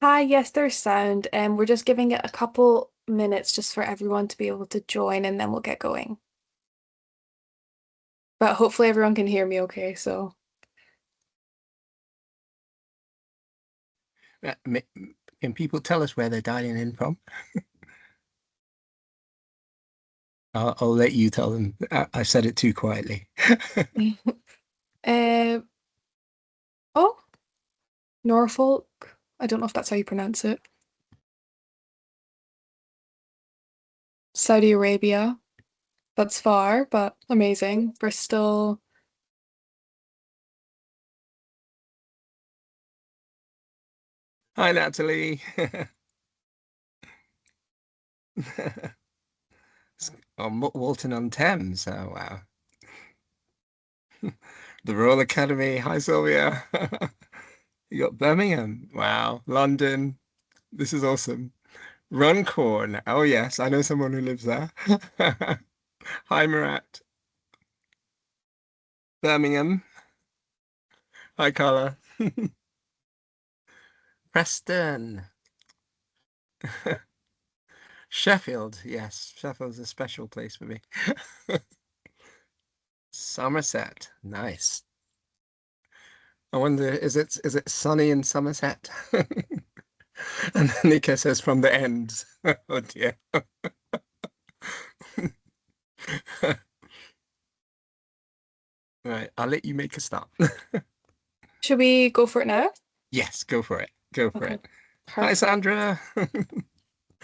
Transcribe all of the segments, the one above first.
Hi, yes, there's sound, and we're just giving it a couple minutes just for everyone to be able to join, and then we'll get going. But hopefully everyone can hear me okay, so Uh, ma- Can people tell us where they're dialing in from? I'll let you tell them. I said it too quietly. uh oh, Norfolk. I don't know if that's how you pronounce it. Saudi Arabia. That's far, but amazing. Bristol. Hi, Natalie. Walton on Thames. Oh, wow. The Royal Academy. Hi, Sylvia. You got Birmingham. Wow. London. This is awesome. Runcorn. Oh, yes. I know someone who lives there. Hi, Murat. Birmingham. Hi, Carla. Preston. Sheffield. Yes. Sheffield's a special place for me. Somerset. Nice. I wonder, is it sunny in Somerset? And then Nika says from the ends. Oh dear. Right, I'll let you make a start. Should we go for it now? Yes, go for it. Go for Okay, it. Hi, perfect. Sandra.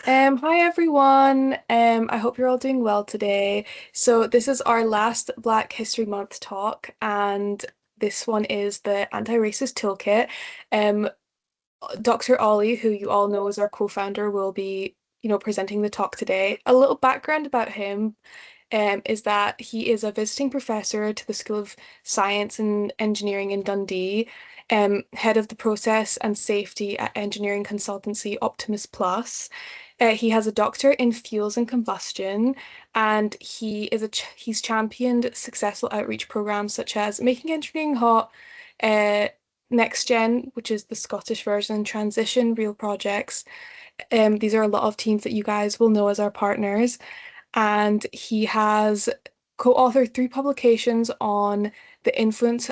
Hi everyone. I hope you're all doing well today. So this is our last Black History Month talk, and this one is the Anti-Racist Toolkit. Um, Dr. Ollie, who you all know is our co-founder, will be, presenting the talk today. A little background about him is that he is a visiting professor to the School of Science and Engineering in Dundee, head of the process and safety at engineering consultancy Optimus Plus. He has a doctorate in fuels and combustion, and he's championed successful outreach programs such as Making Engineering Hot, uh, Next Gen, which is the Scottish version, Transition, Real Projects. These are a lot of teams that you guys will know as our partners, and he has co-authored three publications on the influence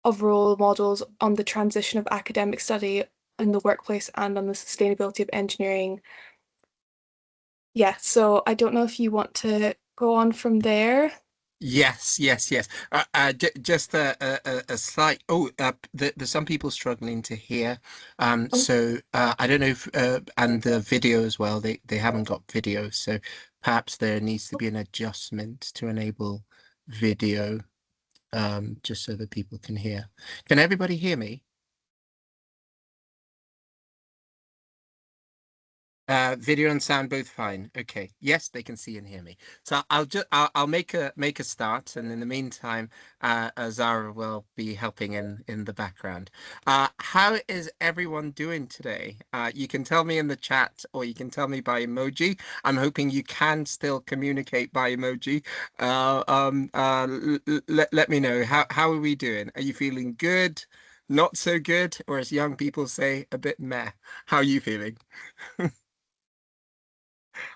of role models on the transition of academic study in the workplace and on the sustainability of engineering. Yeah, so I don't know if you want to go on from there. Yes, yes, yes. J just a slight. Oh, there's some people struggling to hear. Oh, I don't know if and the video as well. They haven't got video, so perhaps there needs to be an adjustment to enable video. Just so that people can hear. Can everybody hear me? Video and sound both fine. Okay. Yes, they can see and hear me. So I'll make a start, and in the meantime, Zara will be helping in the background. How is everyone doing today? You can tell me in the chat, or you can tell me by emoji. I'm hoping you can still communicate by emoji. Let me know. How are we doing? Are you feeling good? Not so good, or as young people say, a bit meh. How are you feeling?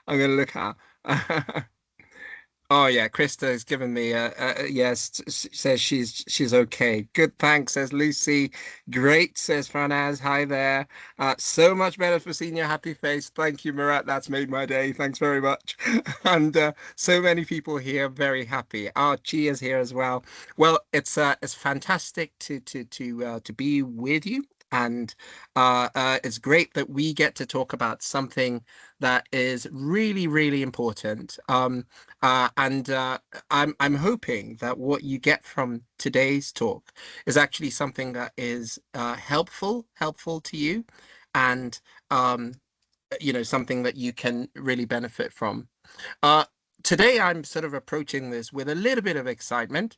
I'm gonna look at her. Oh yeah, Krista has given me a yes. Says she's okay. Good, thanks. Says Lucy. Great, says Franaz. Hi there. So much better for senior happy face. Thank you, Murat. That's made my day. Thanks very much. And so many people here very happy. Chi is here as well. Well, it's fantastic to be with you. And it's great that we get to talk about something that is really, really important. And I'm hoping that what you get from today's talk is actually something that is helpful to you, and um, something that you can really benefit from. Uh, Today I'm sort of approaching this with a little bit of excitement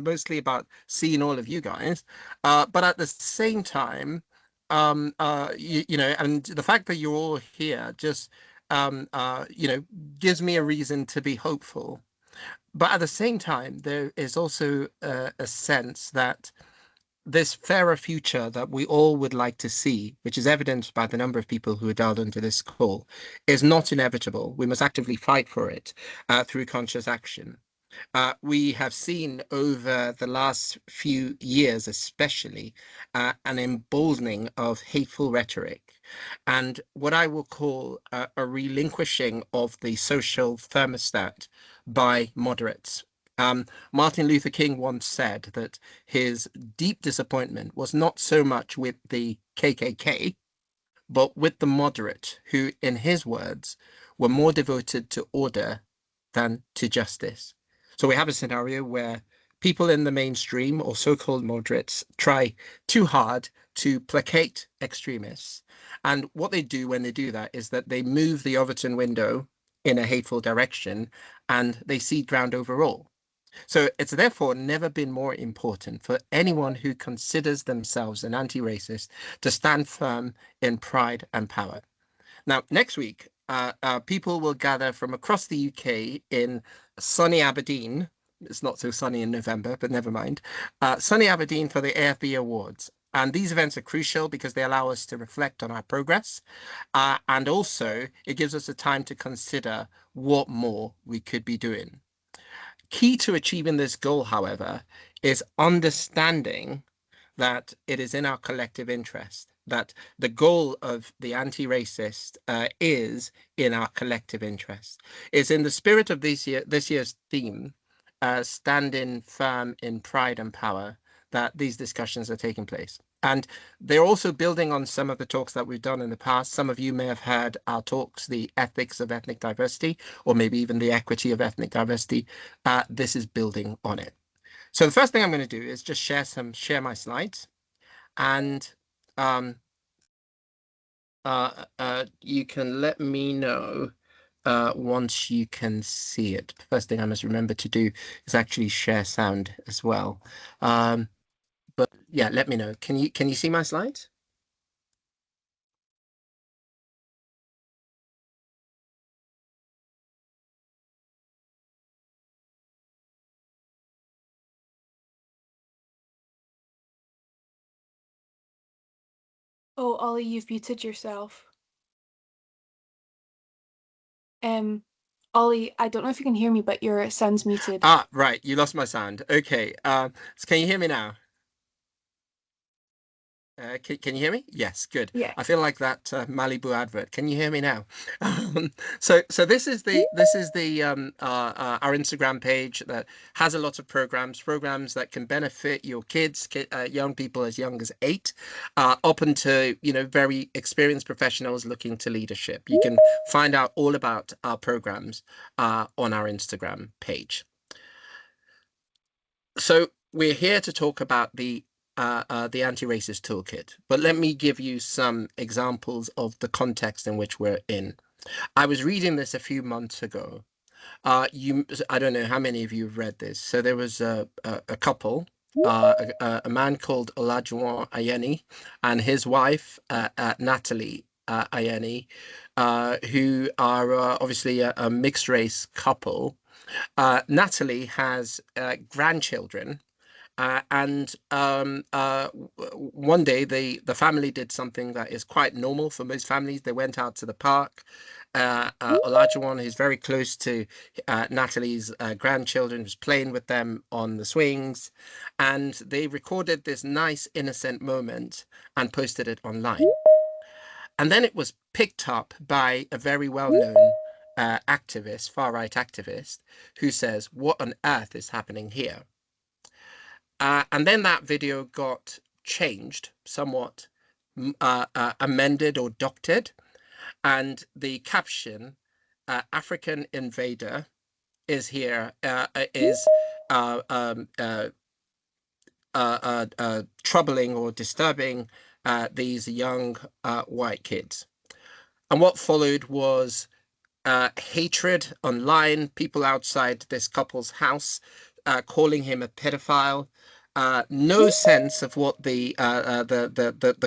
mostly about seeing all of you guys, but at the same time, and the fact that you're all here just gives me a reason to be hopeful. But at the same time, there is also a sense that this fairer future that we all would like to see, which is evidenced by the number of people who are dialed into this call, is not inevitable. We must actively fight for it through conscious action. We have seen over the last few years, especially, an emboldening of hateful rhetoric and what I will call a relinquishing of the social thermostat by moderates. Martin Luther King once said that his deep disappointment was not so much with the KKK, but with the moderate, who, in his words, were more devoted to order than to justice. So we have a scenario where people in the mainstream or so-called moderates try too hard to placate extremists. And what they do when they do that is that they move the Overton window in a hateful direction and they cede ground overall. So it's therefore never been more important for anyone who considers themselves an anti-racist to stand firm in pride and power. Now, next week, people will gather from across the UK in sunny Aberdeen. It's not so sunny in November, but never mind. Sunny Aberdeen for the AFB Awards. And these events are crucial because they allow us to reflect on our progress. And also, it gives us a time to consider what more we could be doing. Key to achieving this goal, however, is understanding that it is in our collective interest, that the goal of the anti-racist is in our collective interest. It's in the spirit of this year's theme, standing firm in pride and power, that these discussions are taking place. And they're also building on some of the talks that we've done in the past. Some of you may have heard our talks, the ethics of ethnic diversity, or maybe even the equity of ethnic diversity. This is building on it. So the first thing I'm going to do is just share my slides, and um, you can let me know once you can see it. First thing I must remember to do is actually share sound as well. Um, but yeah, let me know. Can you see my slides? Oh, Ollie, you've muted yourself. Um, Ollie, I don't know if you can hear me, but your sound's muted. Ah, right. You lost my sound. Okay. So can you hear me now? Can you hear me? Yes, good. Yeah. I feel like that Malibu advert. Can you hear me now? So this is the our Instagram page that has a lot of programs that can benefit your kids, young people as young as 8, up into very experienced professionals looking to leadership. You can find out all about our programs on our Instagram page. So we're here to talk about the anti-racist toolkit, but let me give you some examples of the context in which we're in. I was reading this a few months ago. I don't know how many of you have read this. So there was a couple, a man called Olajuwon Ayeni and his wife, Natalie Ayeni, who are obviously a mixed race couple. Natalie has grandchildren, and one day the family did something that is quite normal for most families. They went out to the park. Olajuwon, who's very close to Natalie's grandchildren, was playing with them on the swings, and they recorded this nice innocent moment and posted it online. And then it was picked up by a very well-known activist, far-right activist, who says, "What on earth is happening here?" And then that video got changed somewhat, amended or doctored, and the caption, "African invader is here," is uh, um, uh, troubling or disturbing these young white kids. And what followed was hatred online, people outside this couple's house calling him a pedophile. No sense of what the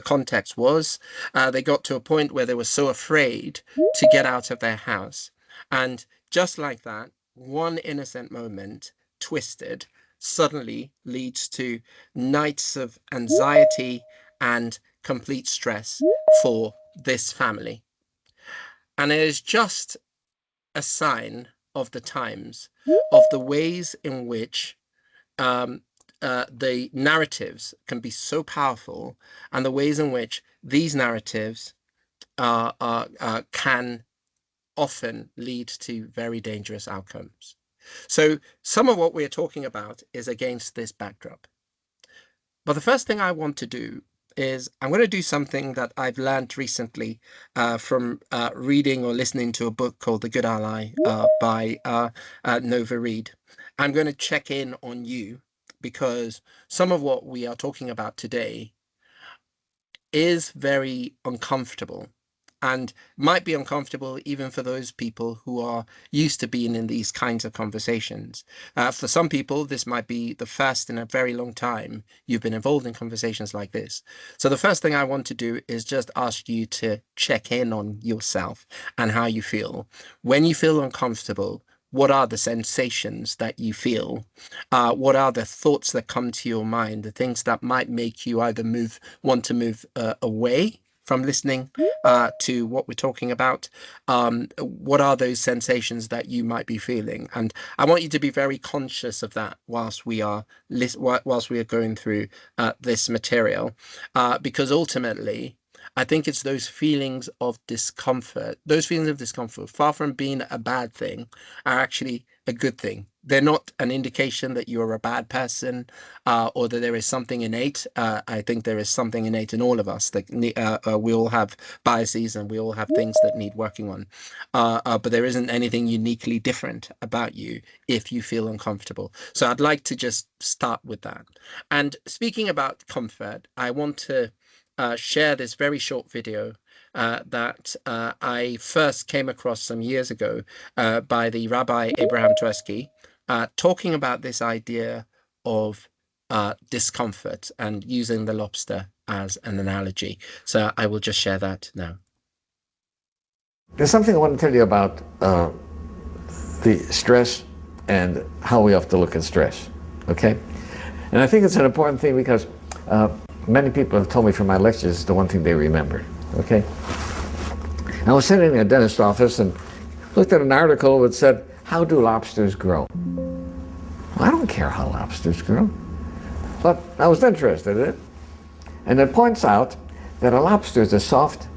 context was. They got to a point where they were so afraid to get out of their house, and just like that, one innocent moment twisted suddenly leads to nights of anxiety and complete stress for this family. And it is just a sign of the times, of the ways in which um, the narratives can be so powerful, and the ways in which these narratives can often lead to very dangerous outcomes. So, some of what we're talking about is against this backdrop. But the first thing I want to do is I'm going to do something that I've learned recently from reading or listening to a book called The Good Ally by Nova Reed. I'm going to check in on you because some of what we are talking about today is very uncomfortable and might be uncomfortable even for those people who are used to being in these kinds of conversations. For some people, this might be the first in a very long time you've been involved in conversations like this. So, the first thing I want to do is just ask you to check in on yourself and how you feel. When you feel uncomfortable, what are the sensations that you feel? What are the thoughts that come to your mind? The things that might make you either want to move away from listening to what we're talking about. What are those sensations that you might be feeling? And I want you to be very conscious of that whilst we are going through this material, because ultimately, I think it's those feelings of discomfort. Those feelings of discomfort, far from being a bad thing, are actually a good thing. They're not an indication that you're a bad person or that there is something innate. I think there is something innate in all of us that we all have biases and we all have things that need working on. But there isn't anything uniquely different about you if you feel uncomfortable. So I'd like to just start with that. And speaking about comfort, I want to share this very short video that I first came across some years ago by the Rabbi Abraham Tversky, talking about this idea of discomfort and using the lobster as an analogy. So I will just share that now. There's something I want to tell you about the stress and how we have to look at stress, okay? And I think it's an important thing because many people have told me from my lectures it's the one thing they remember, okay? I was sitting in a dentist's office and looked at an article that said, how do lobsters grow? Well, I don't care how lobsters grow, but I was interested in it. And it points out that a lobster is a soft,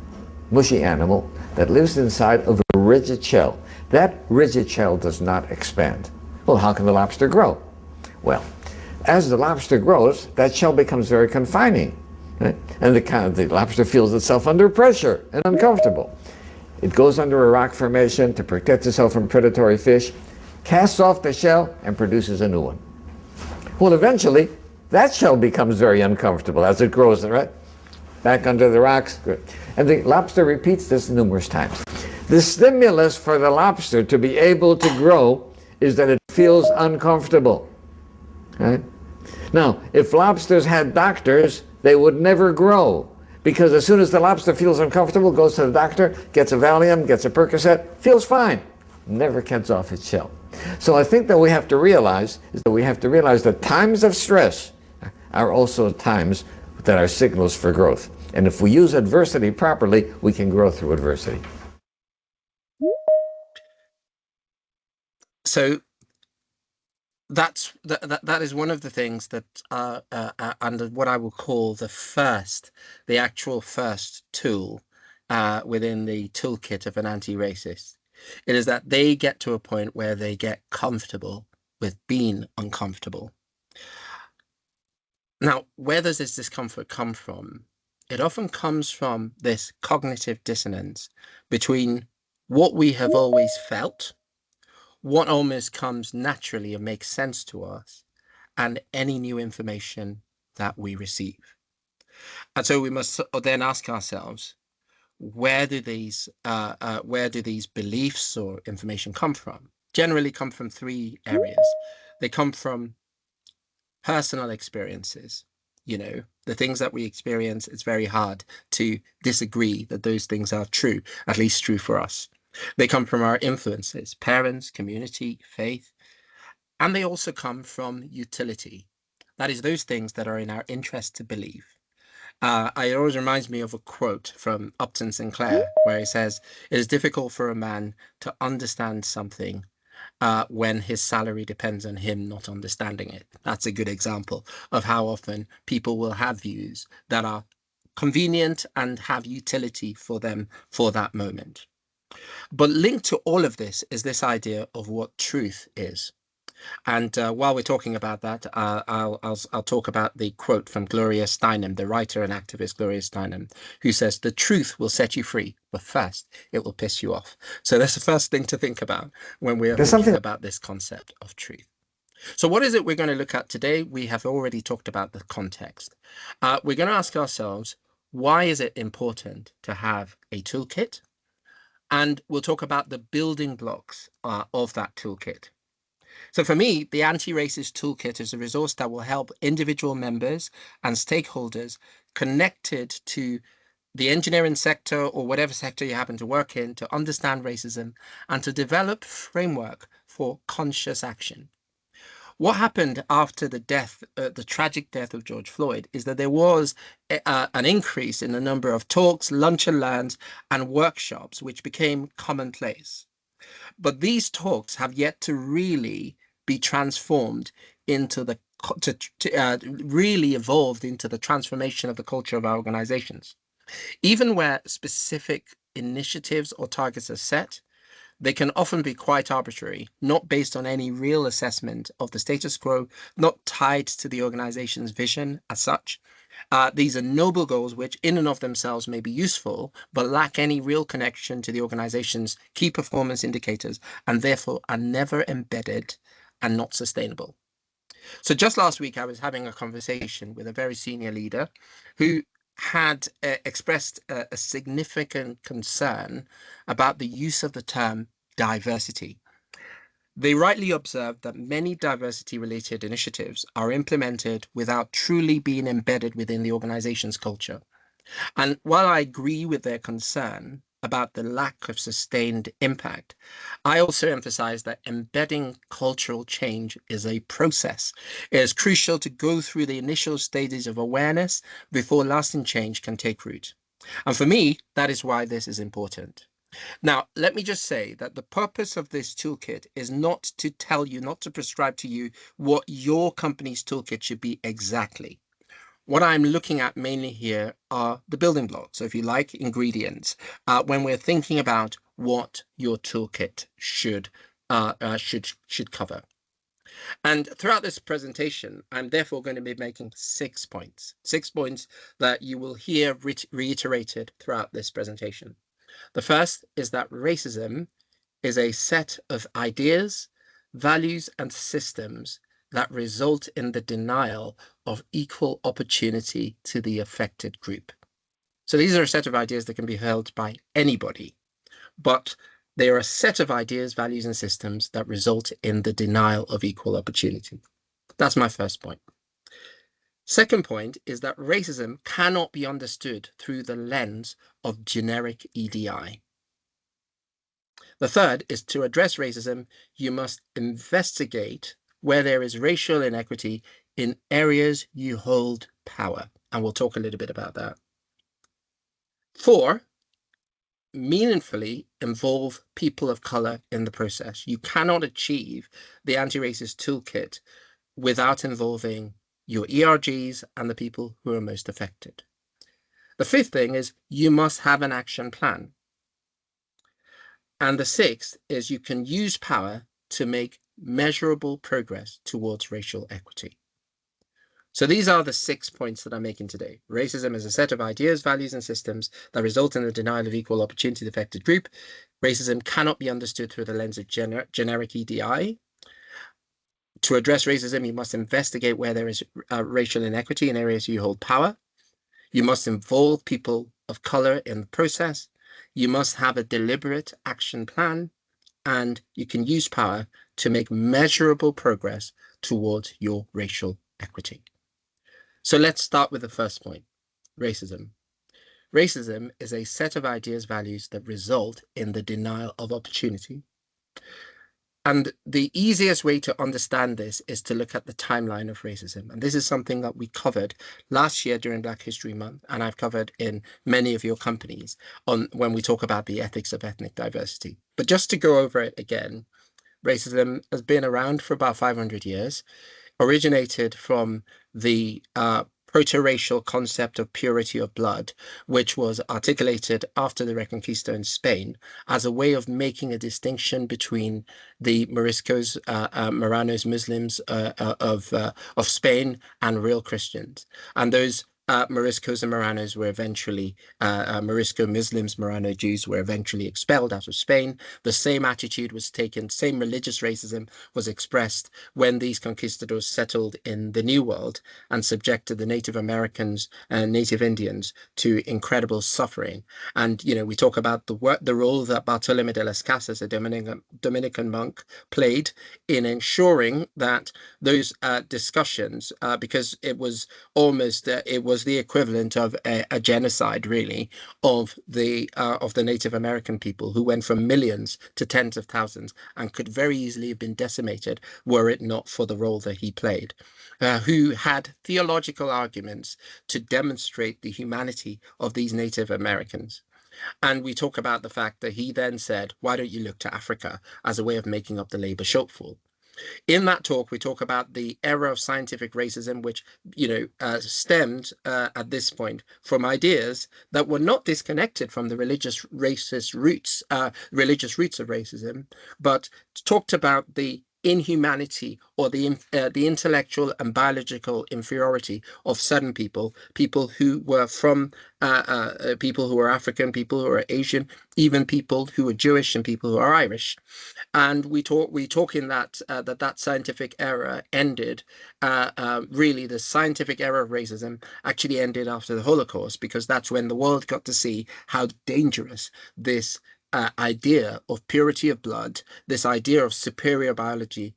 mushy animal that lives inside of a rigid shell. That rigid shell does not expand. Well, how can the lobster grow? Well, as the lobster grows, that shell becomes very confining. Right? And the lobster feels itself under pressure and uncomfortable. It goes under a rock formation to protect itself from predatory fish, casts off the shell, and produces a new one. Well, eventually, that shell becomes very uncomfortable as it grows, right? Back under the rocks. Good. And the lobster repeats this numerous times. The stimulus for the lobster to be able to grow is that it feels uncomfortable. Right? Now, if lobsters had doctors, they would never grow. Because as soon as the lobster feels uncomfortable, goes to the doctor, gets a Valium, gets a Percocet, feels fine. Never gets off its shell. So I think that we have to realize that times of stress are also times that are signals for growth. And if we use adversity properly, we can grow through adversity. So that is one of the things that under what I will call the actual first tool within the toolkit of an anti-racist. It is that they get to a point where they get comfortable with being uncomfortable. Now, where does this discomfort come from? It often comes from this cognitive dissonance between what we have always felt, what almost comes naturally and makes sense to us, and any new information that we receive. And so we must then ask ourselves, where do these beliefs or information come from? Generally come from three areas. They come from personal experiences. The things that we experience, it's very hard to disagree that those things are true, at least true for us. They come from our influences, parents, community, faith. And they also come from utility. That is, those things that are in our interest to believe. It always reminds me of a quote from Upton Sinclair, where he says, "It is difficult for a man to understand something when his salary depends on him not understanding it." That's a good example of how often people will have views that are convenient and have utility for them for that moment. But linked to all of this is this idea of what truth is. And while we're talking about that, I'll talk about the quote from Gloria Steinem, the writer and activist Gloria Steinem, who says, "The truth will set you free, but first it will piss you off." So that's the first thing to think about when we are There's thinking something. about this concept of truth. So what is it we're going to look at today? We have already talked about the context. We're going to ask ourselves, why is it important to have a toolkit? And we'll talk about the building blocks of that toolkit. So for me, the Anti-Racist Toolkit is a resource that will help individual members and stakeholders connected to the engineering sector or whatever sector you happen to work in to understand racism and to develop framework for conscious action. What happened after the tragic death of George Floyd, is that there was an increase in the number of talks, lunch and learns, and workshops, which became commonplace. But these talks have yet to really be transformed into really evolved into the transformation of the culture of our organizations. Even where specific initiatives or targets are set, they can often be quite arbitrary, not based on any real assessment of the status quo, not tied to the organization's vision as such. These are noble goals which, in and of themselves, may be useful, but lack any real connection to the organization's key performance indicators and therefore are never embedded and not sustainable. So, just last week, I was having a conversation with a very senior leader who had expressed a significant concern about the use of the term diversity. They rightly observed that many diversity-related initiatives are implemented without truly being embedded within the organization's culture. And while I agree with their concern about the lack of sustained impact, I also emphasize that embedding cultural change is a process. It is crucial to go through the initial stages of awareness before lasting change can take root. And for me, that is why this is important. Now, let me just say that the purpose of this toolkit is not to tell you, not to prescribe to you what your company's toolkit should be exactly. What I'm looking at mainly here are the building blocks, so if you like, ingredients, when we're thinking about what your toolkit should cover. And throughout this presentation, I'm therefore going to be making 6 points that you will hear reiterated throughout this presentation. The first is that racism is a set of ideas, values, and systems that result in the denial of equal opportunity to the affected group. So these are a set of ideas that can be held by anybody, but they are a set of ideas, values, and systems that result in the denial of equal opportunity. That's my first point. Second point is that racism cannot be understood through the lens of generic EDI. The third is, to address racism, you must investigate where there is racial inequity in areas you hold power. And we'll talk a little bit about that. 4, meaningfully involve people of color in the process. You cannot achieve the anti-racist toolkit without involving your ERGs and the people who are most affected. The fifth thing is you must have an action plan. And the sixth is you can use power to make measurable progress towards racial equity. So these are the 6 points that I'm making today. Racism is a set of ideas, values, and systems that result in the denial of equal opportunity to the affected group. Racism cannot be understood through the lens of generic EDI. To address racism, you must investigate where there is racial inequity in areas you hold power. You must involve people of color in the process. You must have a deliberate action plan, and you can use power to make measurable progress towards your racial equity. So let's start with the first point, racism. Racism is a set of ideas, values that result in the denial of opportunity. And the easiest way to understand this is to look at the timeline of racism. And this is something that we covered last year during Black History Month, and I've covered in many of your companies on when we talk about the ethics of ethnic diversity. But just to go over it again, racism has been around for about 500 years, originated from the proto-racial concept of purity of blood, which was articulated after the Reconquista in Spain as a way of making a distinction between the Moriscos, Marranos, Muslims of Spain and real Christians. And those Moriscos and Marranos were eventually, Morisco Muslims, Marrano Jews were eventually expelled out of Spain. The same attitude was taken, same religious racism was expressed when these conquistadors settled in the New World and subjected the Native Americans and Native Indians to incredible suffering. And, you know, we talk about the role that Bartolome de las Casas, a Dominican monk, played in ensuring that those discussions, because it was the equivalent of a genocide, really, of the Native American people who went from millions to tens of thousands and could very easily have been decimated were it not for the role that he played, who had theological arguments to demonstrate the humanity of these Native Americans. And we talk about the fact that he then said, why don't you look to Africa as a way of making up the labor shortfall? In that talk, we talk about the era of scientific racism, which, stemmed at this point from ideas that were not disconnected from the religious roots of racism, but talked about the inhumanity or the intellectual and biological inferiority of certain people who were from people who were African, people who are Asian, even people who are Jewish and people who are Irish. And we talk in that scientific era ended. Really, the scientific era of racism actually ended after the Holocaust, because that's when the world got to see how dangerous this idea of purity of blood, this idea of superior biology,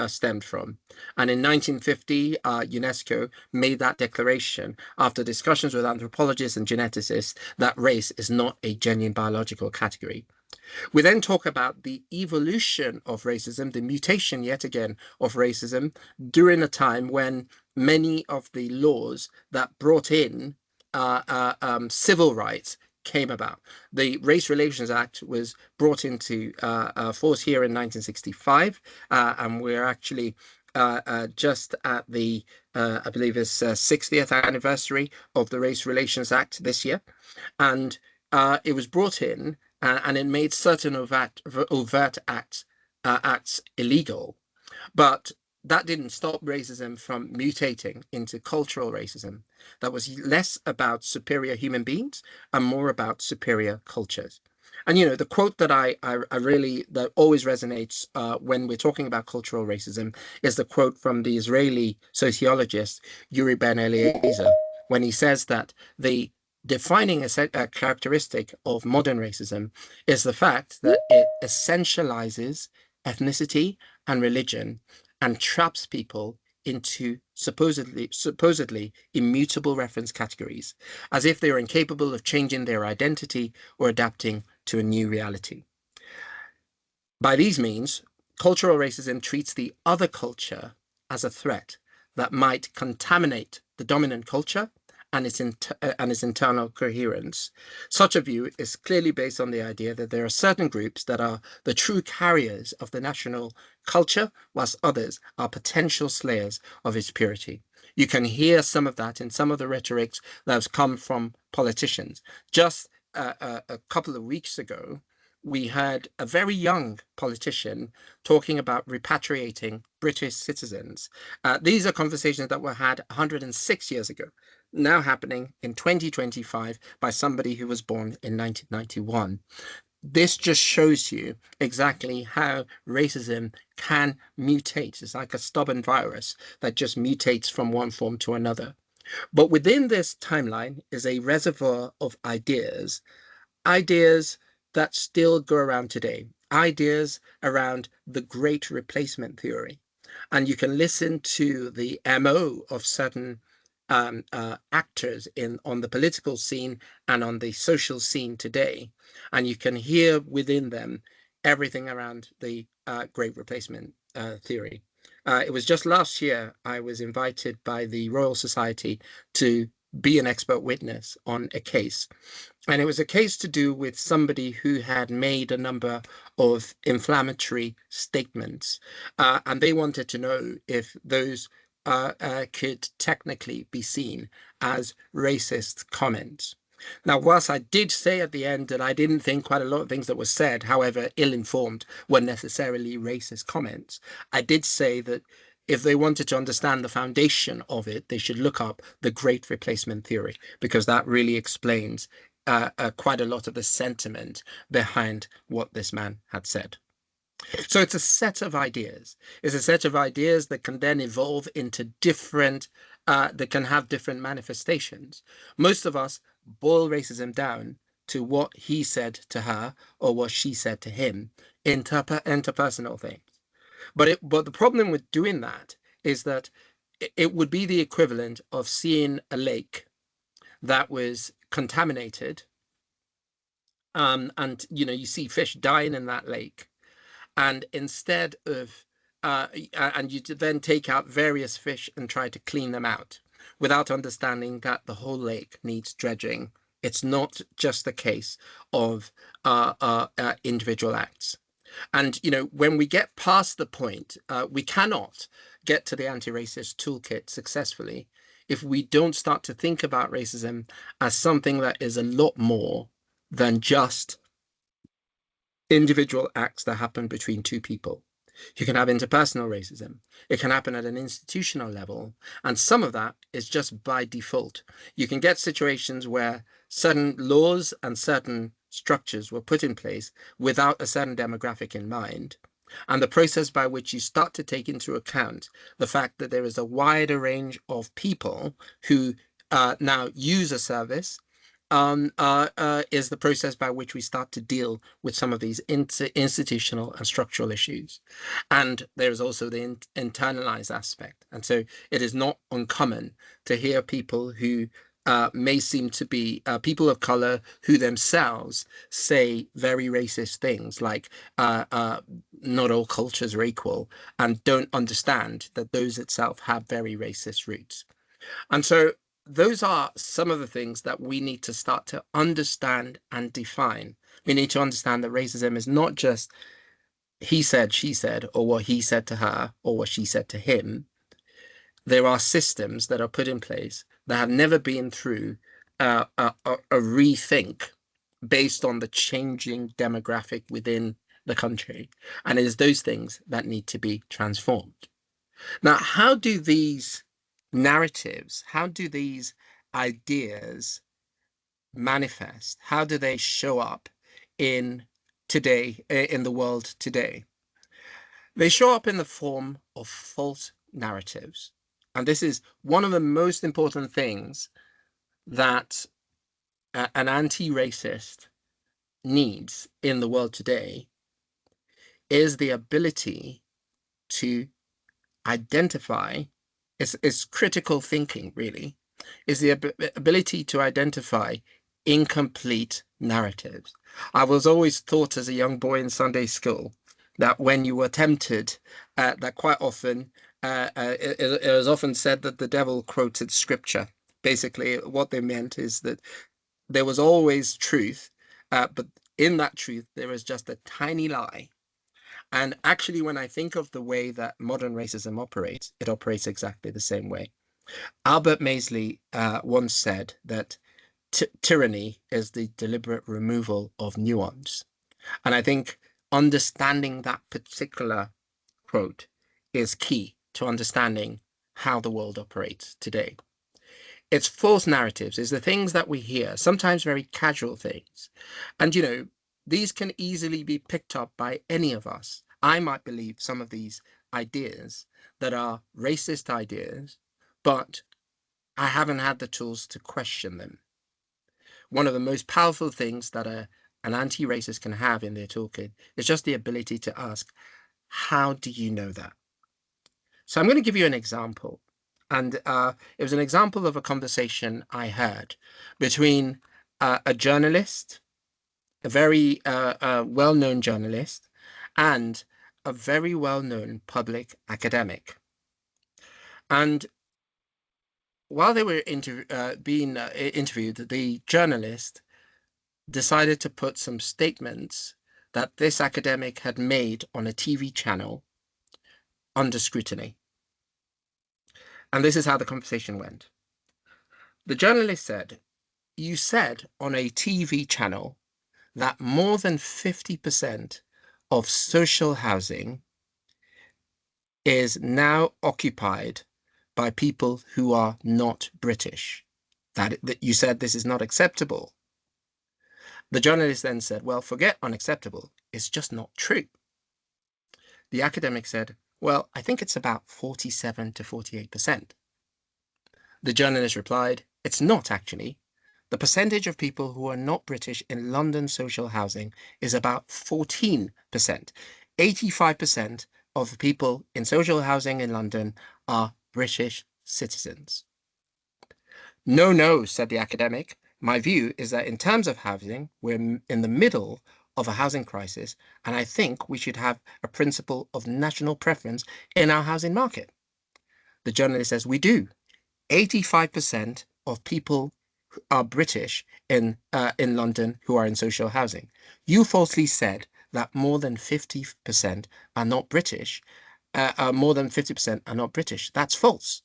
stemmed from. And in 1950, UNESCO made that declaration after discussions with anthropologists and geneticists that race is not a genuine biological category. We then talk about the evolution of racism, the mutation yet again of racism during a time when many of the laws that brought in civil rights came about. The Race Relations Act was brought into force here in 1965, and we're actually just at the, I believe it's 60th anniversary of the Race Relations Act this year. And it was brought in, and it made certain overt acts illegal. But that didn't stop racism from mutating into cultural racism. That was less about superior human beings and more about superior cultures. And the quote that I really that always resonates when we're talking about cultural racism is the quote from the Israeli sociologist Yuri Ben Eliezer, when he says that the defining a characteristic of modern racism is the fact that it essentializes ethnicity and religion and traps people into supposedly immutable reference categories, as if they are incapable of changing their identity or adapting to a new reality. By these means, cultural racism treats the other culture as a threat that might contaminate the dominant culture and its internal coherence. Such a view is clearly based on the idea that there are certain groups that are the true carriers of the national culture, whilst others are potential slayers of its purity. You can hear some of that in some of the rhetorics that has come from politicians. Just a couple of weeks ago, we had a very young politician talking about repatriating British citizens. These are conversations that were had 106 years ago, now happening in 2025 by somebody who was born in 1991. This just shows you exactly how racism can mutate. It's like a stubborn virus that just mutates from one form to another. But within this timeline is a reservoir of ideas that still go around today, ideas around the great replacement theory. And you can listen to the MO of certain actors on the political scene and on the social scene today, and you can hear within them everything around the Great Replacement theory. It was just last year I was invited by the Royal Society to be an expert witness on a case. And it was a case to do with somebody who had made a number of inflammatory statements. And they wanted to know if those could technically be seen as racist comments. Now, whilst I did say at the end that I didn't think quite a lot of things that were said, however ill-informed, were necessarily racist comments, I did say that if they wanted to understand the foundation of it, they should look up the Great Replacement theory, because that really explains quite a lot of the sentiment behind what this man had said. So it's a set of ideas. It's a set of ideas that can then evolve into that can have different manifestations. Most of us boil racism down to what he said to her or what she said to him, interpersonal things. But the problem with doing that is that it would be the equivalent of seeing a lake that was contaminated, and you see fish dying in that lake, and instead of and you then take out various fish and try to clean them out without understanding that the whole lake needs dredging. It's not just the case of individual acts. And when we get past the point, we cannot get to the anti-racist toolkit successfully if we don't start to think about racism as something that is a lot more than just individual acts that happen between two people. You can have interpersonal racism. It can happen at an institutional level. And some of that is just by default. You can get situations where certain laws and certain structures were put in place without a certain demographic in mind. And the process by which you start to take into account the fact that there is a wider range of people who now use a service is the process by which we start to deal with some of these institutional and structural issues. And there is also the internalized aspect. And so it is not uncommon to hear people who may seem to be people of color who themselves say very racist things like not all cultures are equal, and don't understand that those itself have very racist roots. And so those are some of the things that we need to start to understand and define. We need to understand that racism is not just he said, she said, or what he said to her, or what she said to him. There are systems that are put in place that have never been through a rethink based on the changing demographic within the country. And it is those things that need to be transformed. Now, how do these narratives, how do these ideas manifest? How do they show up in in the world today? They show up in the form of false narratives. And this is one of the most important things that an anti-racist needs in the world today is the ability to identify. It's critical thinking, really, is the ability to identify incomplete narratives. I was always taught as a young boy in Sunday school that when you were tempted, that quite often it was often said that the devil quoted scripture. Basically, what they meant is that there was always truth, but in that truth, there was just a tiny lie. And actually, when I think of the way that modern racism operates, it operates exactly the same way. Albert Maisley once said that tyranny is the deliberate removal of nuance. And I think understanding that particular quote is key to understanding how the world operates today. It's false narratives, it's the things that we hear, sometimes very casual things. And, these can easily be picked up by any of us. I might believe some of these ideas that are racist ideas, but I haven't had the tools to question them. One of the most powerful things that an anti-racist can have in their toolkit is just the ability to ask, how do you know that? So I'm going to give you an example. And it was an example of a conversation I heard between a journalist, a very well-known journalist, and a very well-known public academic. And while they were being interviewed, the journalist decided to put some statements that this academic had made on a TV channel under scrutiny. And this is how the conversation went. The journalist said, "You said on a TV channel that more than 50% of social housing is now occupied by people who are not British. That you said this is not acceptable." The journalist then said, "Well, forget unacceptable. It's just not true." The academic said, "Well, I think it's about 47 to 48%. The journalist replied, "It's not actually. The percentage of people who are not British in London social housing is about 14%. 85% of the people in social housing in London are British citizens." "No, no," said the academic. "My view is that in terms of housing, we're in the middle of a housing crisis, and I think we should have a principle of national preference in our housing market." The journalist says, "We do. 85% of people are British in London who are in social housing. You falsely said that more than 50% are not British. More than 50% are not British. That's false."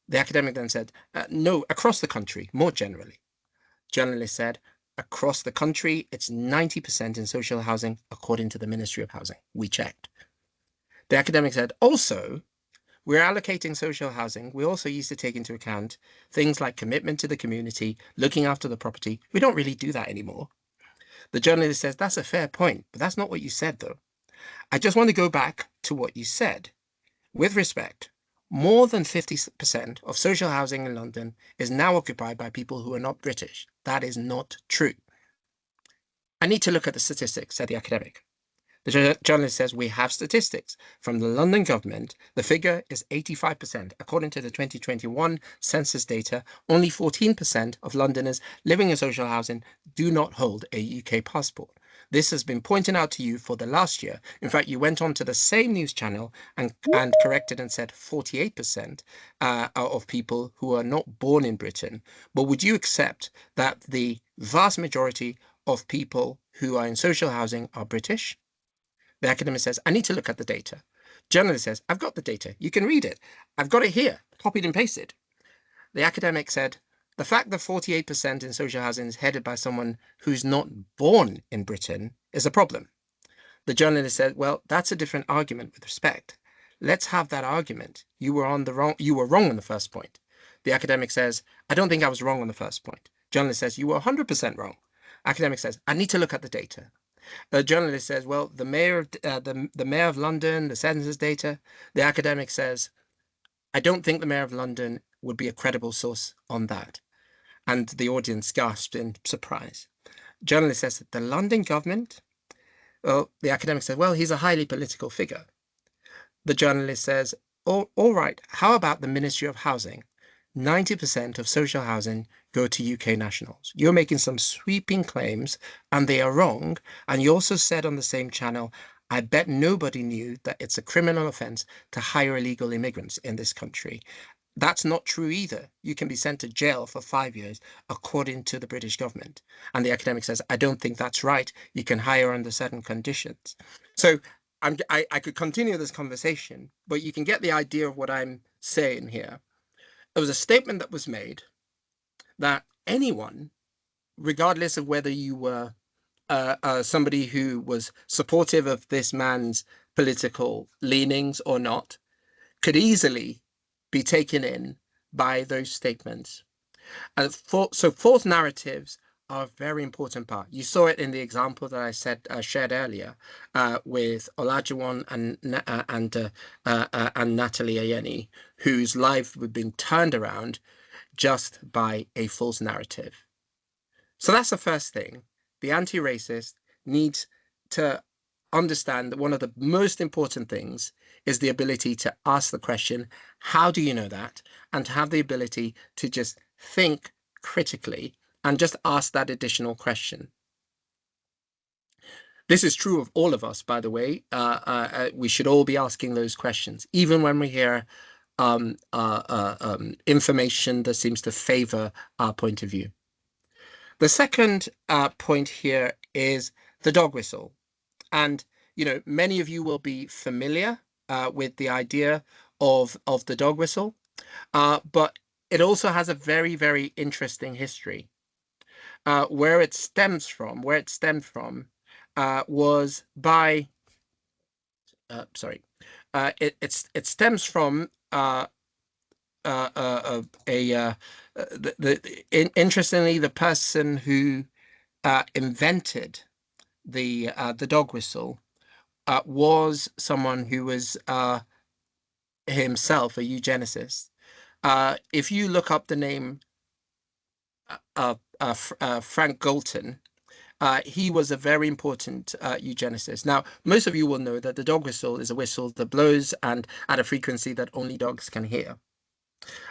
The academic then said, "No, across the country, more generally." Journalist said, "Across the country, it's 90% in social housing, according to the Ministry of Housing. We checked." The academic said, "Also, we're allocating social housing. We also used to take into account things like commitment to the community, looking after the property. We don't really do that anymore." The journalist says, "That's a fair point, but that's not what you said, though. I just want to go back to what you said. With respect, more than 50% of social housing in London is now occupied by people who are not British. That is not true." "I need to look at the statistics," said the academic. The journalist says, "We have statistics from the London government. The figure is 85%. According to the 2021 census data, only 14% of Londoners living in social housing do not hold a UK passport. This has been pointed out to you for the last year. In fact, you went on to the same news channel and corrected and said 48% of people who are not born in Britain. But would you accept that the vast majority of people who are in social housing are British?" The academic says, "I need to look at the data." Journalist says, "I've got the data. You can read it. I've got it here, copied and pasted." The academic said, "The fact that 48% in social housing is headed by someone who's not born in Britain is a problem." The journalist said, "Well, that's a different argument with respect. Let's have that argument. You were wrong on the first point." The academic says, "I don't think I was wrong on the first point." Journalist says, "You were 100% wrong." Academic says, "I need to look at the data." The journalist says, "Well, the mayor of London, the census data." The academic says, "I don't think the mayor of London would be a credible source on that." And the audience gasped in surprise. Journalist says, "The London government?" Well, the academic says, "Well, he's a highly political figure." The journalist says, all right, how about the Ministry of Housing? 90% of social housing go to UK nationals. You're making some sweeping claims and they are wrong. And you also said on the same channel, I bet nobody knew that it's a criminal offence to hire illegal immigrants in this country. That's not true either. You can be sent to jail for 5 years, according to the British government." And the academic says, "I don't think that's right. You can hire under certain conditions." So I could continue this conversation, but you can get the idea of what I'm saying here. There was a statement that was made that anyone, regardless of whether you were somebody who was supportive of this man's political leanings or not, could easily be taken in by those statements. So false narratives are a very important part. You saw it in the example that I shared earlier with Olajuwon and Natalie Ayeni, whose life had been turned around just by a false narrative. So that's the first thing. The anti-racist needs to understand that one of the most important things is the ability to ask the question, how do you know that? And to have the ability to just think critically and just ask that additional question. This is true of all of us, by the way. We should all be asking those questions, even when we hear information that seems to favor our point of view. The second point here is the dog whistle. And, many of you will be familiar with the idea of the dog whistle, but it also has a very, very interesting history. Where it stemmed from was by, sorry, it stems from a interestingly, the person who invented the dog whistle was someone who was himself a eugenicist. If you look up the name Frank Galton, he was a very important eugenicist. Now, most of you will know that the dog whistle is a whistle that blows and at a frequency that only dogs can hear.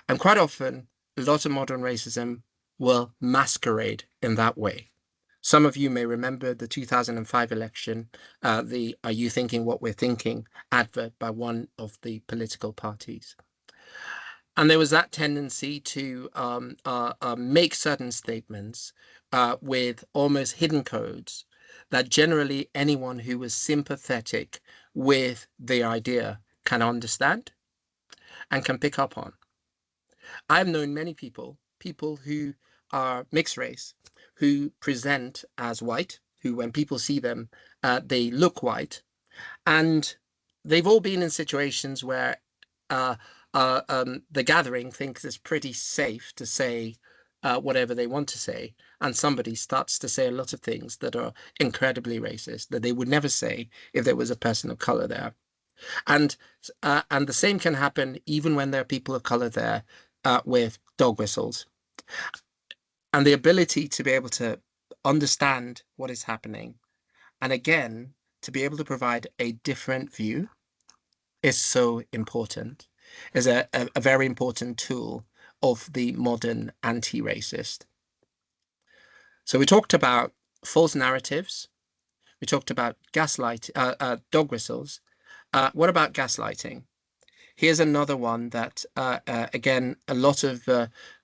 And quite often, a lot of modern racism will masquerade in that way. Some of you may remember the 2005 election, the Are You Thinking What We're Thinking advert by one of the political parties. And there was that tendency to make certain statements with almost hidden codes that generally anyone who was sympathetic with the idea can understand and can pick up on. I've known many people who are mixed race, who present as white, who, when people see them, they look white, and they've all been in situations where uh, the gathering thinks it's pretty safe to say whatever they want to say, and somebody starts to say a lot of things that are incredibly racist that they would never say if there was a person of color there. And and the same can happen even when there are people of color there with dog whistles. And the ability to be able to understand what is happening, and again, to be able to provide a different view is so important, is a very important tool of the modern anti-racist. So we talked about false narratives. We talked about dog whistles. What about gaslighting? Here's another one that, again, a lot of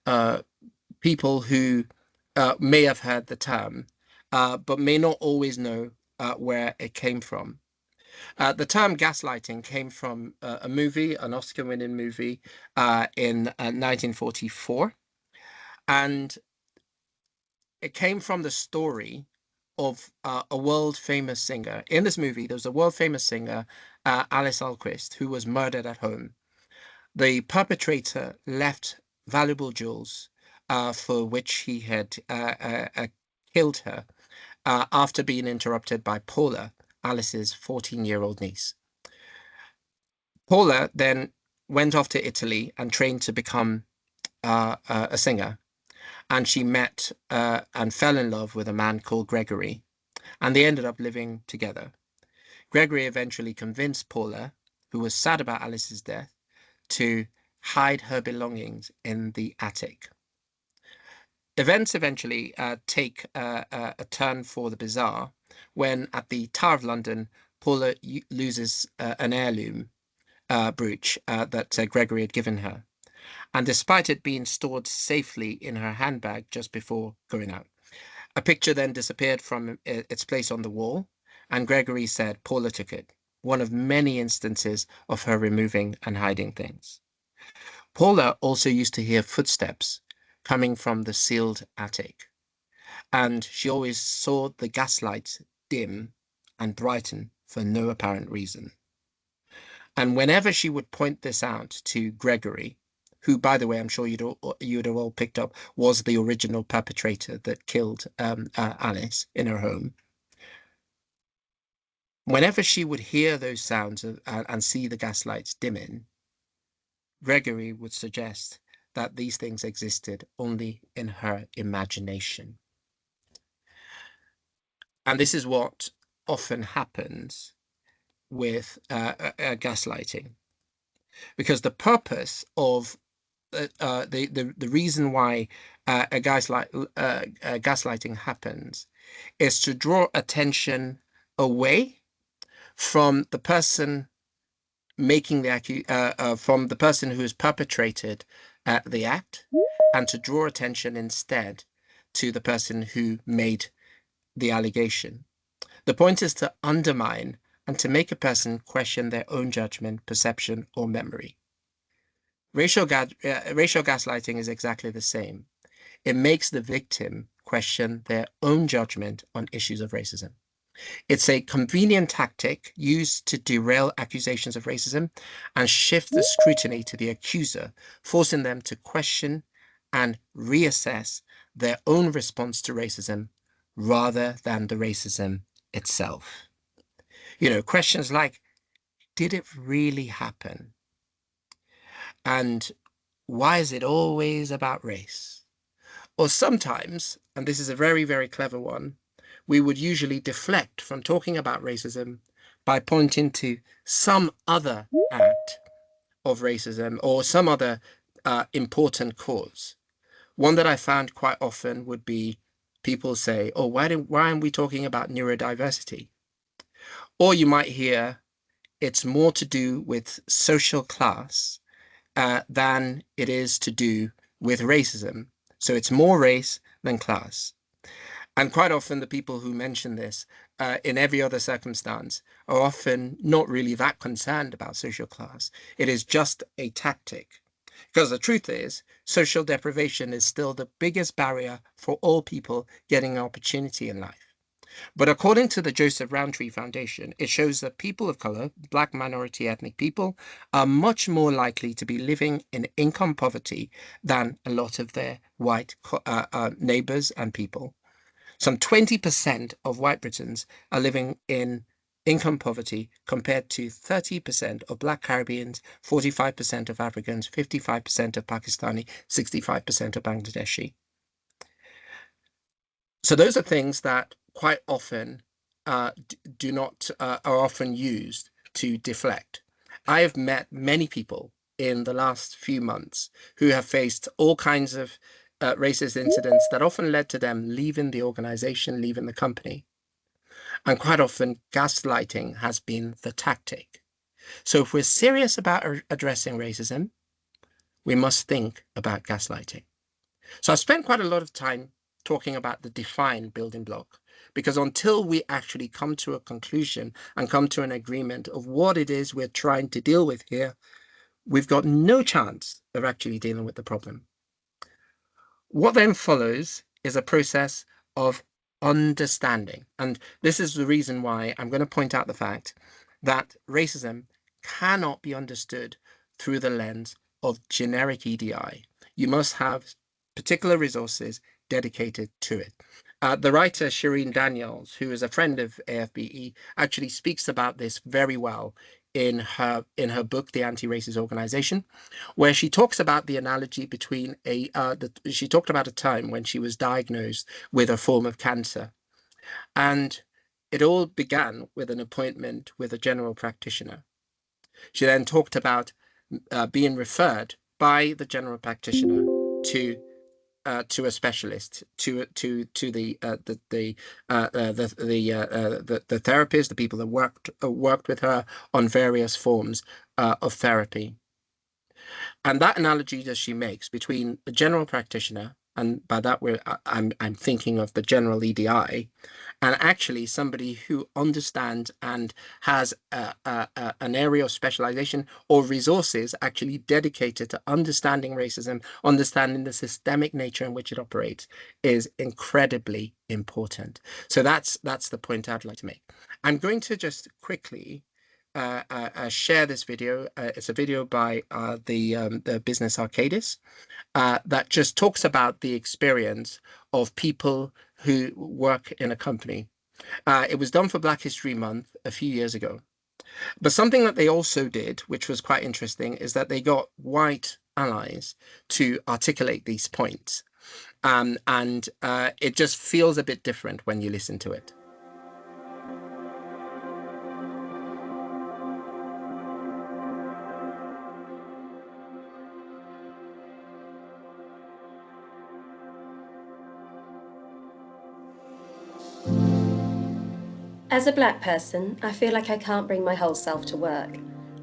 uh, people who may have heard the term, but may not always know where it came from. The term gaslighting came from a movie, an Oscar-winning movie in 1944, and it came from the story of a world-famous singer. In this movie, there was a world-famous singer, Alice Alquist, who was murdered at home. The perpetrator left valuable jewels for which he had killed her after being interrupted by Paula, Alice's 14-year-old niece. Paula then went off to Italy and trained to become a singer. And she met and fell in love with a man called Gregory. And they ended up living together. Gregory eventually convinced Paula, who was sad about Alice's death, to hide her belongings in the attic. Events eventually take a turn for the bizarre when, at the Tower of London, Paula loses an heirloom brooch that Gregory had given her. And despite it being stored safely in her handbag just before going out, a picture then disappeared from its place on the wall, and Gregory said Paula took it, one of many instances of her removing and hiding things. Paula also used to hear footsteps coming from the sealed attic, and she always saw the gaslights dim and brighten for no apparent reason. And whenever she would point this out to Gregory, who, by the way, I'm sure you'd have all picked up, was the original perpetrator that killed Alice in her home. Whenever she would hear those sounds and see the gaslights dimming, Gregory would suggest that these things existed only in her imagination. And this is what often happens with gaslighting, because the purpose of the reason why gaslighting happens is to draw attention away from the person making from the person who has perpetrated the act, and to draw attention instead to the person who made the allegation. The point is to undermine and to make a person question their own judgment, perception, or memory. Racial gaslighting is exactly the same. It makes the victim question their own judgment on issues of racism. It's a convenient tactic used to derail accusations of racism and shift the scrutiny to the accuser, forcing them to question and reassess their own response to racism rather than the racism itself. Questions like, did it really happen? And why is it always about race? Or sometimes, and this is a very, very clever one, we would usually deflect from talking about racism by pointing to some other act of racism or some other important cause. One that I found quite often would be people say, oh, why aren't we talking about neurodiversity? Or you might hear it's more to do with social class than it is to do with racism. So it's more race than class. And quite often, the people who mention this in every other circumstance are often not really that concerned about social class. It is just a tactic. Because the truth is, social deprivation is still the biggest barrier for all people getting an opportunity in life. But according to the Joseph Rowntree Foundation, it shows that people of color, Black minority ethnic people, are much more likely to be living in income poverty than a lot of their white neighbors and people. Some 20% of white Britons are living in income poverty compared to 30% of Black Caribbeans, 45% of Africans, 55% of Pakistani, 65% of Bangladeshi. So those are things that quite often do not are often used to deflect. I have met many people in the last few months who have faced all kinds of racist incidents that often led to them leaving the organization, leaving the company. And quite often, gaslighting has been the tactic. So if we're serious about addressing racism, we must think about gaslighting. So I spent quite a lot of time talking about the define building block, because until we actually come to a conclusion and come to an agreement of what it is we're trying to deal with here, we've got no chance of actually dealing with the problem. What then follows is a process of understanding. And this is the reason why I'm going to point out the fact that racism cannot be understood through the lens of generic EDI. You must have particular resources dedicated to it. The writer Shireen Daniels, who is a friend of AFBE, actually speaks about this very well in her book, The Anti-Racist Organization, where she talks about the analogy between she talked about a time when she was diagnosed with a form of cancer. And it all began with an appointment with a general practitioner. She then talked about being referred by the general practitioner to a specialist, to the therapist, the people that worked with her on various forms of therapy. And that analogy that she makes between a general practitioner, and by that I'm thinking of the general EDI, and actually somebody who understands and has an area of specialization or resources actually dedicated to understanding racism, understanding the systemic nature in which it operates, is incredibly important. So that's the point I'd like to make. I'm going to just quickly share this video. It's a video by the Business Arcadis that just talks about the experience of people who work in a company. It was done for Black History Month a few years ago. But something that they also did, which was quite interesting, is that they got white allies to articulate these points. And it just feels a bit different when you listen to it. As a black person, I feel like I can't bring my whole self to work.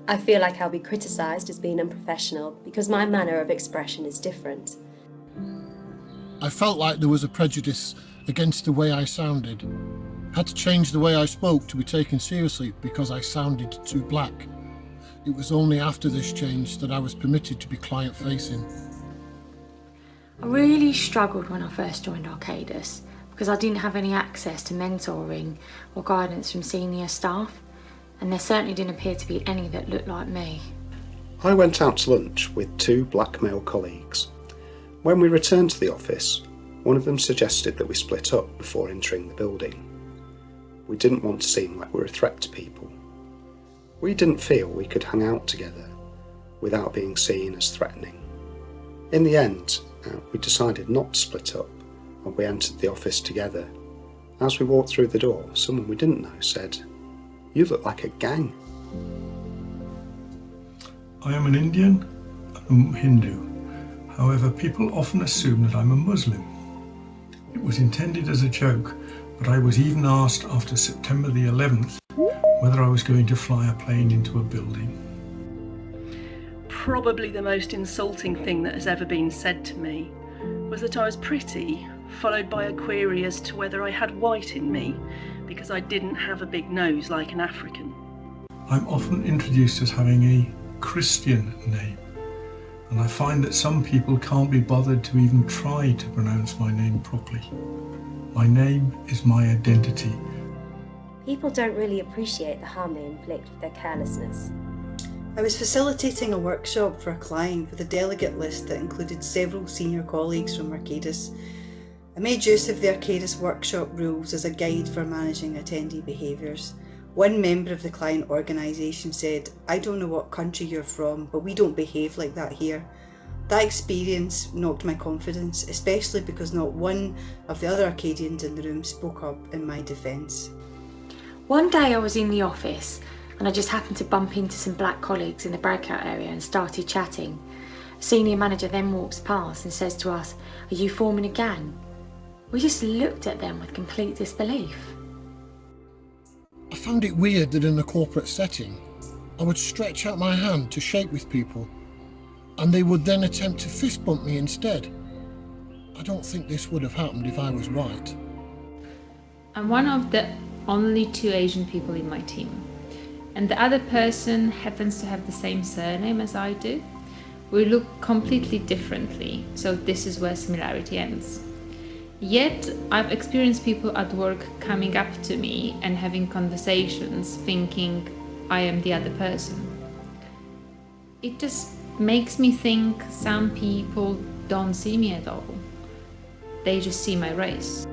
I feel like I'll be criticised as being unprofessional because my manner of expression is different. I felt like there was a prejudice against the way I sounded. I had to change the way I spoke to be taken seriously because I sounded too black. It was only after this change that I was permitted to be client-facing. I really struggled when I first joined Arcadis because I didn't have any access to mentoring or guidance from senior staff, and there certainly didn't appear to be any that looked like me. I went out to lunch with two black male colleagues. When we returned to the office, one of them suggested that we split up before entering the building. We didn't want to seem like we were a threat to people. We didn't feel we could hang out together without being seen as threatening. In the end, we decided not to split up and we entered the office together. As we walked through the door, someone we didn't know said, "You look like a gang." I am an Indian and a Hindu. However, people often assume that I'm a Muslim. It was intended as a joke, but I was even asked after September the 11th whether I was going to fly a plane into a building. Probably the most insulting thing that has ever been said to me was that I was pretty, followed by a query as to whether I had white in me, because I didn't have a big nose like an African. I'm often introduced as having a Christian name, and I find that some people can't be bothered to even try to pronounce my name properly. My name is my identity. People don't really appreciate the harm they inflict with their carelessness. I was facilitating a workshop for a client with a delegate list that included several senior colleagues from Arcadis. I made use of the Arcadis workshop rules as a guide for managing attendee behaviours. One member of the client organisation said, "I don't know what country you're from, but we don't behave like that here." That experience knocked my confidence, especially because not one of the other Arcadians in the room spoke up in my defence. One day I was in the office and I just happened to bump into some black colleagues in the breakout area and started chatting. A senior manager then walks past and says to us, "Are you forming a gang?" We just looked at them with complete disbelief. I found it weird that in a corporate setting, I would stretch out my hand to shake with people, and they would then attempt to fist bump me instead. I don't think this would have happened if I was white. I'm one of the only two Asian people in my team, and the other person happens to have the same surname as I do. We look completely differently, so this is where similarity ends. Yet, I've experienced people at work coming up to me and having conversations thinking I am the other person. It just makes me think some people don't see me at all. They just see my race.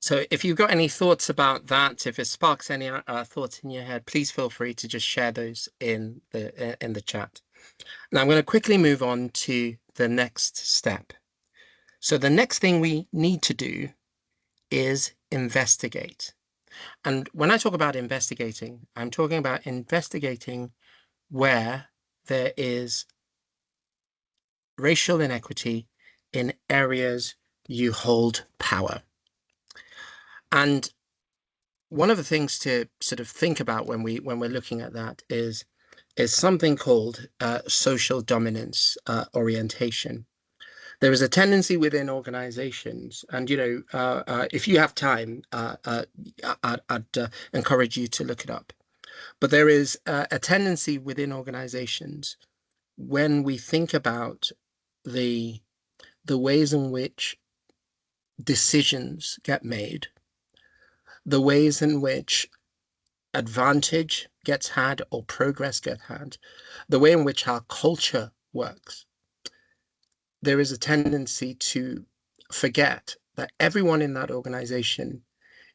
So if you've got any thoughts about that, if it sparks any thoughts in your head, please feel free to just share those in the chat. Now I'm going to quickly move on to the next step. So the next thing we need to do is investigate. And when I talk about investigating, I'm talking about investigating where there is racial inequity in areas you hold power. And one of the things to sort of think about when we're looking at that is something called social dominance orientation. There is a tendency within organizations, and if you have time, I'd encourage you to look it up. But there is a tendency within organizations when we think about the ways in which decisions get made, the ways in which advantage gets had or progress gets had, the way in which our culture works, there is a tendency to forget that everyone in that organization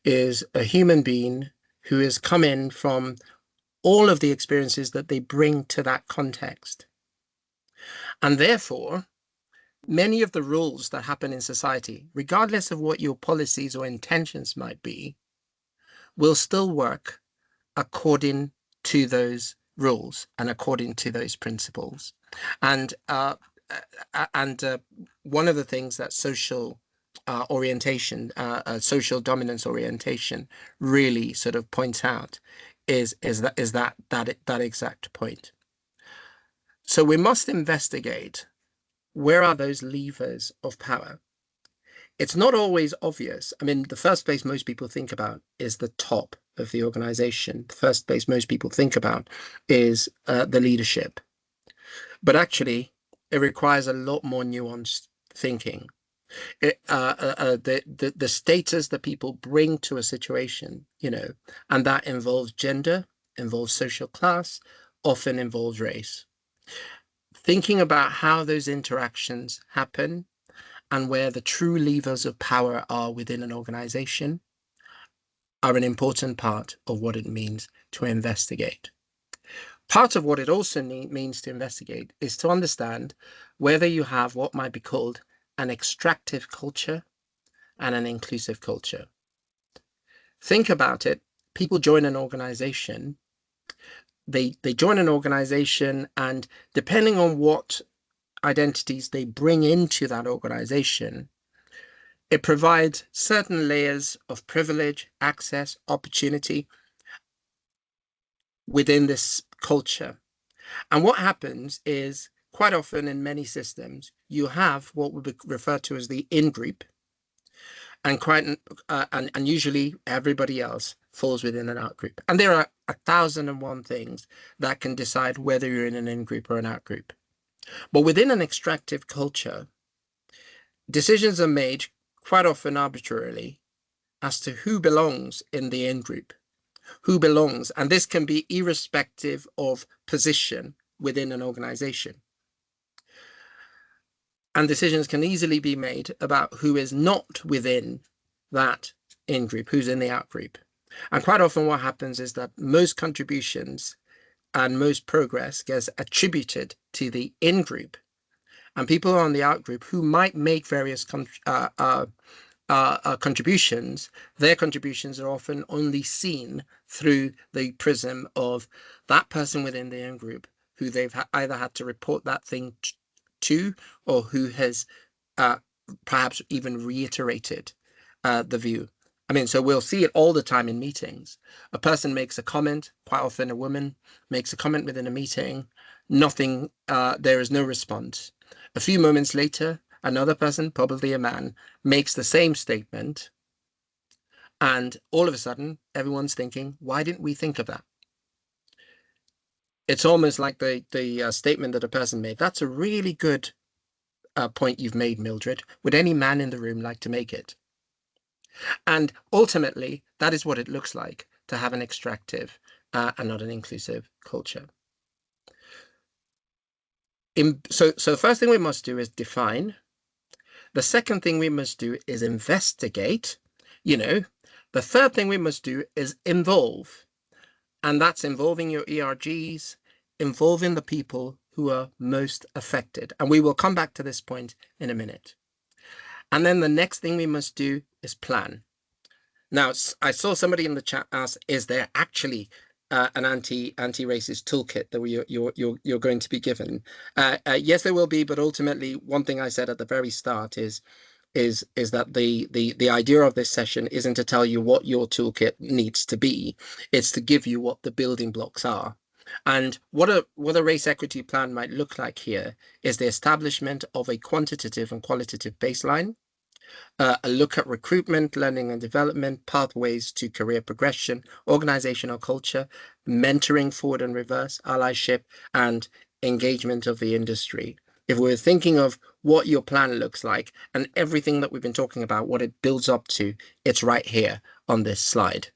is a human being who has come in from all of the experiences that they bring to that context. And therefore, many of the rules that happen in society, regardless of what your policies or intentions might be, will still work according to those rules and according to those principles. And one of the things that social social dominance orientation really sort of points out is that exact point. So we must investigate, where are those levers of power? It's not always obvious. I mean, the first place most people think about is the top of the organization. The first place most people think about is the leadership. But actually, it requires a lot more nuanced thinking. The status that people bring to a situation, and that involves gender, involves social class, often involves race. Thinking about how those interactions happen and where the true levers of power are within an organization are an important part of what it means to investigate. Part of what it also means to investigate is to understand whether you have what might be called an extractive culture and an inclusive culture. Think about it. People join an organization. They join an organization, and depending on what identities they bring into that organization, it provides certain layers of privilege, access, opportunity within this culture. And what happens is, quite often in many systems, you have what would be referred to as the in-group, and and usually everybody else falls within an out-group. And there are 1,001 things that can decide whether you're in an in-group or an out-group. But within an extractive culture, decisions are made quite often arbitrarily as to who belongs in the in-group, who belongs, and this can be irrespective of position within an organization. And decisions can easily be made about who is not within that in-group, who's in the out-group. And quite often what happens is that most contributions and most progress gets attributed to the in-group, and people on the out-group who might make various contributions, their contributions are often only seen through the prism of that person within the in-group who they've either had to report that thing to, or who has perhaps even reiterated the view. I mean, so we'll see it all the time in meetings. A person makes a comment, quite often a woman makes a comment within a meeting, nothing, there is no response. A few moments later, another person, probably a man, makes the same statement, and all of a sudden, everyone's thinking, why didn't we think of that? It's almost like the statement that a person made. That's a really good point you've made, Mildred. Would any man in the room like to make it? And ultimately, that is what it looks like to have an extractive and not an inclusive culture. So the first thing we must do is define. The second thing we must do is investigate. The third thing we must do is involve. And that's involving your ERGs, involving the people who are most affected. And we will come back to this point in a minute. And then the next thing we must do is plan. Now, I saw somebody in the chat ask, is there actually an anti-racist toolkit that you're going to be given? Yes, there will be, but ultimately, one thing I said at the very start is that the idea of this session isn't to tell you what your toolkit needs to be. It's to give you what the building blocks are. And what a race equity plan might look like here is the establishment of a quantitative and qualitative baseline, a look at recruitment, learning and development, pathways to career progression, organizational culture, mentoring forward and reverse, allyship, and engagement of the industry. If we're thinking of what your plan looks like and everything that we've been talking about, what it builds up to, it's right here on this slide.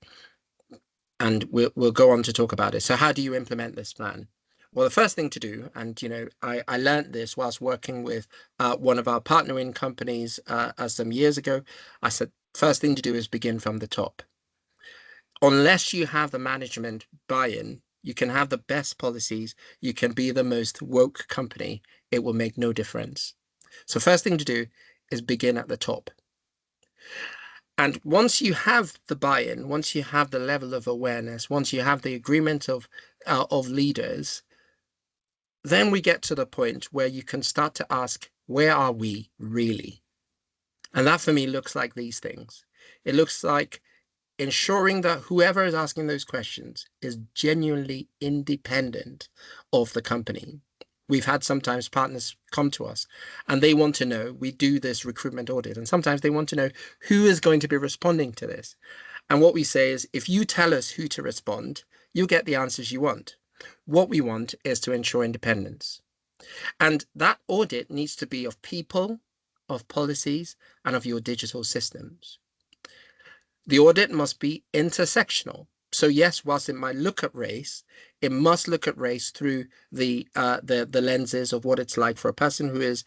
And we'll go on to talk about it. So how do you implement this plan? Well, the first thing to do, and I learned this whilst working with one of our partnering companies some years ago. I said, first thing to do is begin from the top. Unless you have the management buy-in, you can have the best policies, you can be the most woke company, it will make no difference. So first thing to do is begin at the top. And once you have the buy-in, once you have the level of awareness, once you have the agreement of leaders, then we get to the point where you can start to ask, where are we really? And that for me looks like these things. It looks like ensuring that whoever is asking those questions is genuinely independent of the company. We've had sometimes partners come to us and they want to know, we do this recruitment audit, and sometimes they want to know who is going to be responding to this. And what we say is, if you tell us who to respond, you'll get the answers you want. What we want is to ensure independence. And that audit needs to be of people, of policies, and of your digital systems. The audit must be intersectional. So yes, whilst it might look at race, it must look at race through the lenses of what it's like for a person who is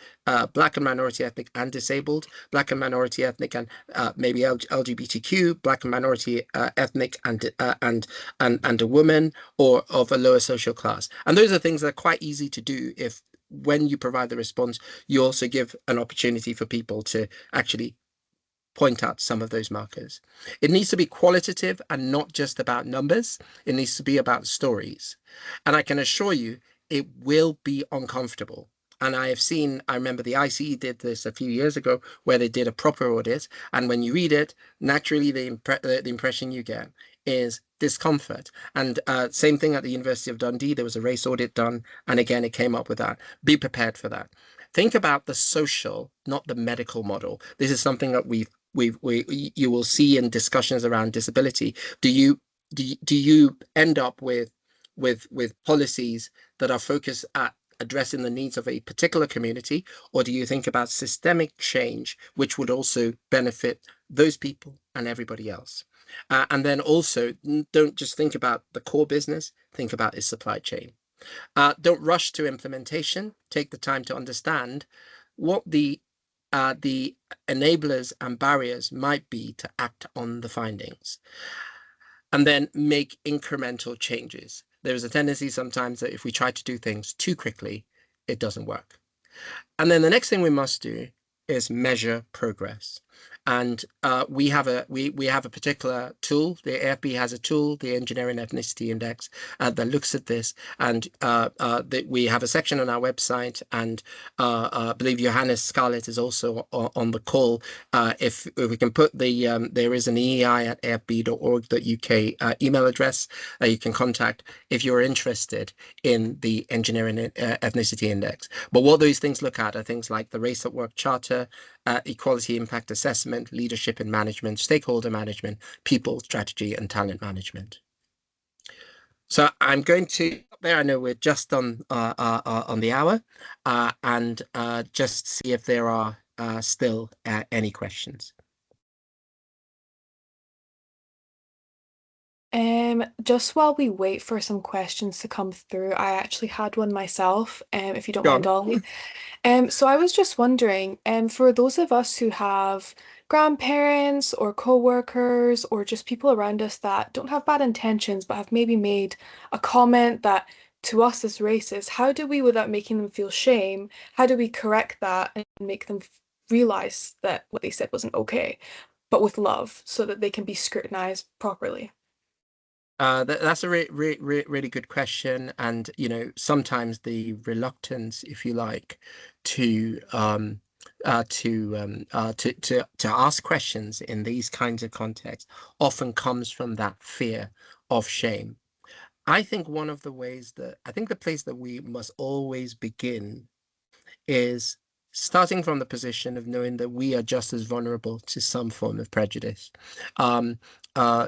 Black and minority ethnic and disabled, Black and minority ethnic and maybe LGBTQ, Black and minority ethnic and a woman, or of a lower social class. And those are things that are quite easy to do if, when you provide the response, you also give an opportunity for people to actually point out some of those markers. It needs to be qualitative and not just about numbers. It needs to be about stories. And I can assure you, it will be uncomfortable. And I remember the ICE did this a few years ago where they did a proper audit. And when you read it, naturally the impression you get is discomfort. And same thing at the University of Dundee, there was a race audit done. And again, it came up with that. Be prepared for that. Think about the social, not the medical model. This is something that you will see in discussions around disability. Do you end up with policies that are focused at addressing the needs of a particular community, or do you think about systemic change, which would also benefit those people and everybody else? And then also, don't just think about the core business, think about its supply chain. Don't rush to implementation. Take the time to understand what the enablers and barriers might be to act on the findings, and then make incremental changes. There is a tendency sometimes that if we try to do things too quickly, it doesn't work. And then the next thing we must do is measure progress. And we have a particular tool. The AFB has a tool, the Engineering Ethnicity Index, that looks at this. And we have a section on our website. And I believe Johannes Scarlett is also on the call. If we can put there is an EEI at afb.org.uk email address you can contact if you're interested in the Engineering Ethnicity Index. But what those things look at are things like the Race at Work Charter, equality impact assessment, leadership and management, stakeholder management, people strategy, and talent management. So I'm going to there. I know we're just on the hour, and just see if there are still any questions. Just while we wait for some questions to come through, I actually had one myself, if you don't Go mind, on. Ollie. So I was just wondering, for those of us who have grandparents or co-workers or just people around us that don't have bad intentions but have maybe made a comment that to us is racist, how do we, without making them feel shame, how do we correct that and make them realize that what they said wasn't okay, but with love, so that they can be scrutinized properly? That's a really good question, and sometimes the reluctance, if you like, to to ask questions in these kinds of contexts often comes from that fear of shame. I think the place that we must always begin is starting from the position of knowing that we are just as vulnerable to some form of prejudice. Um, uh,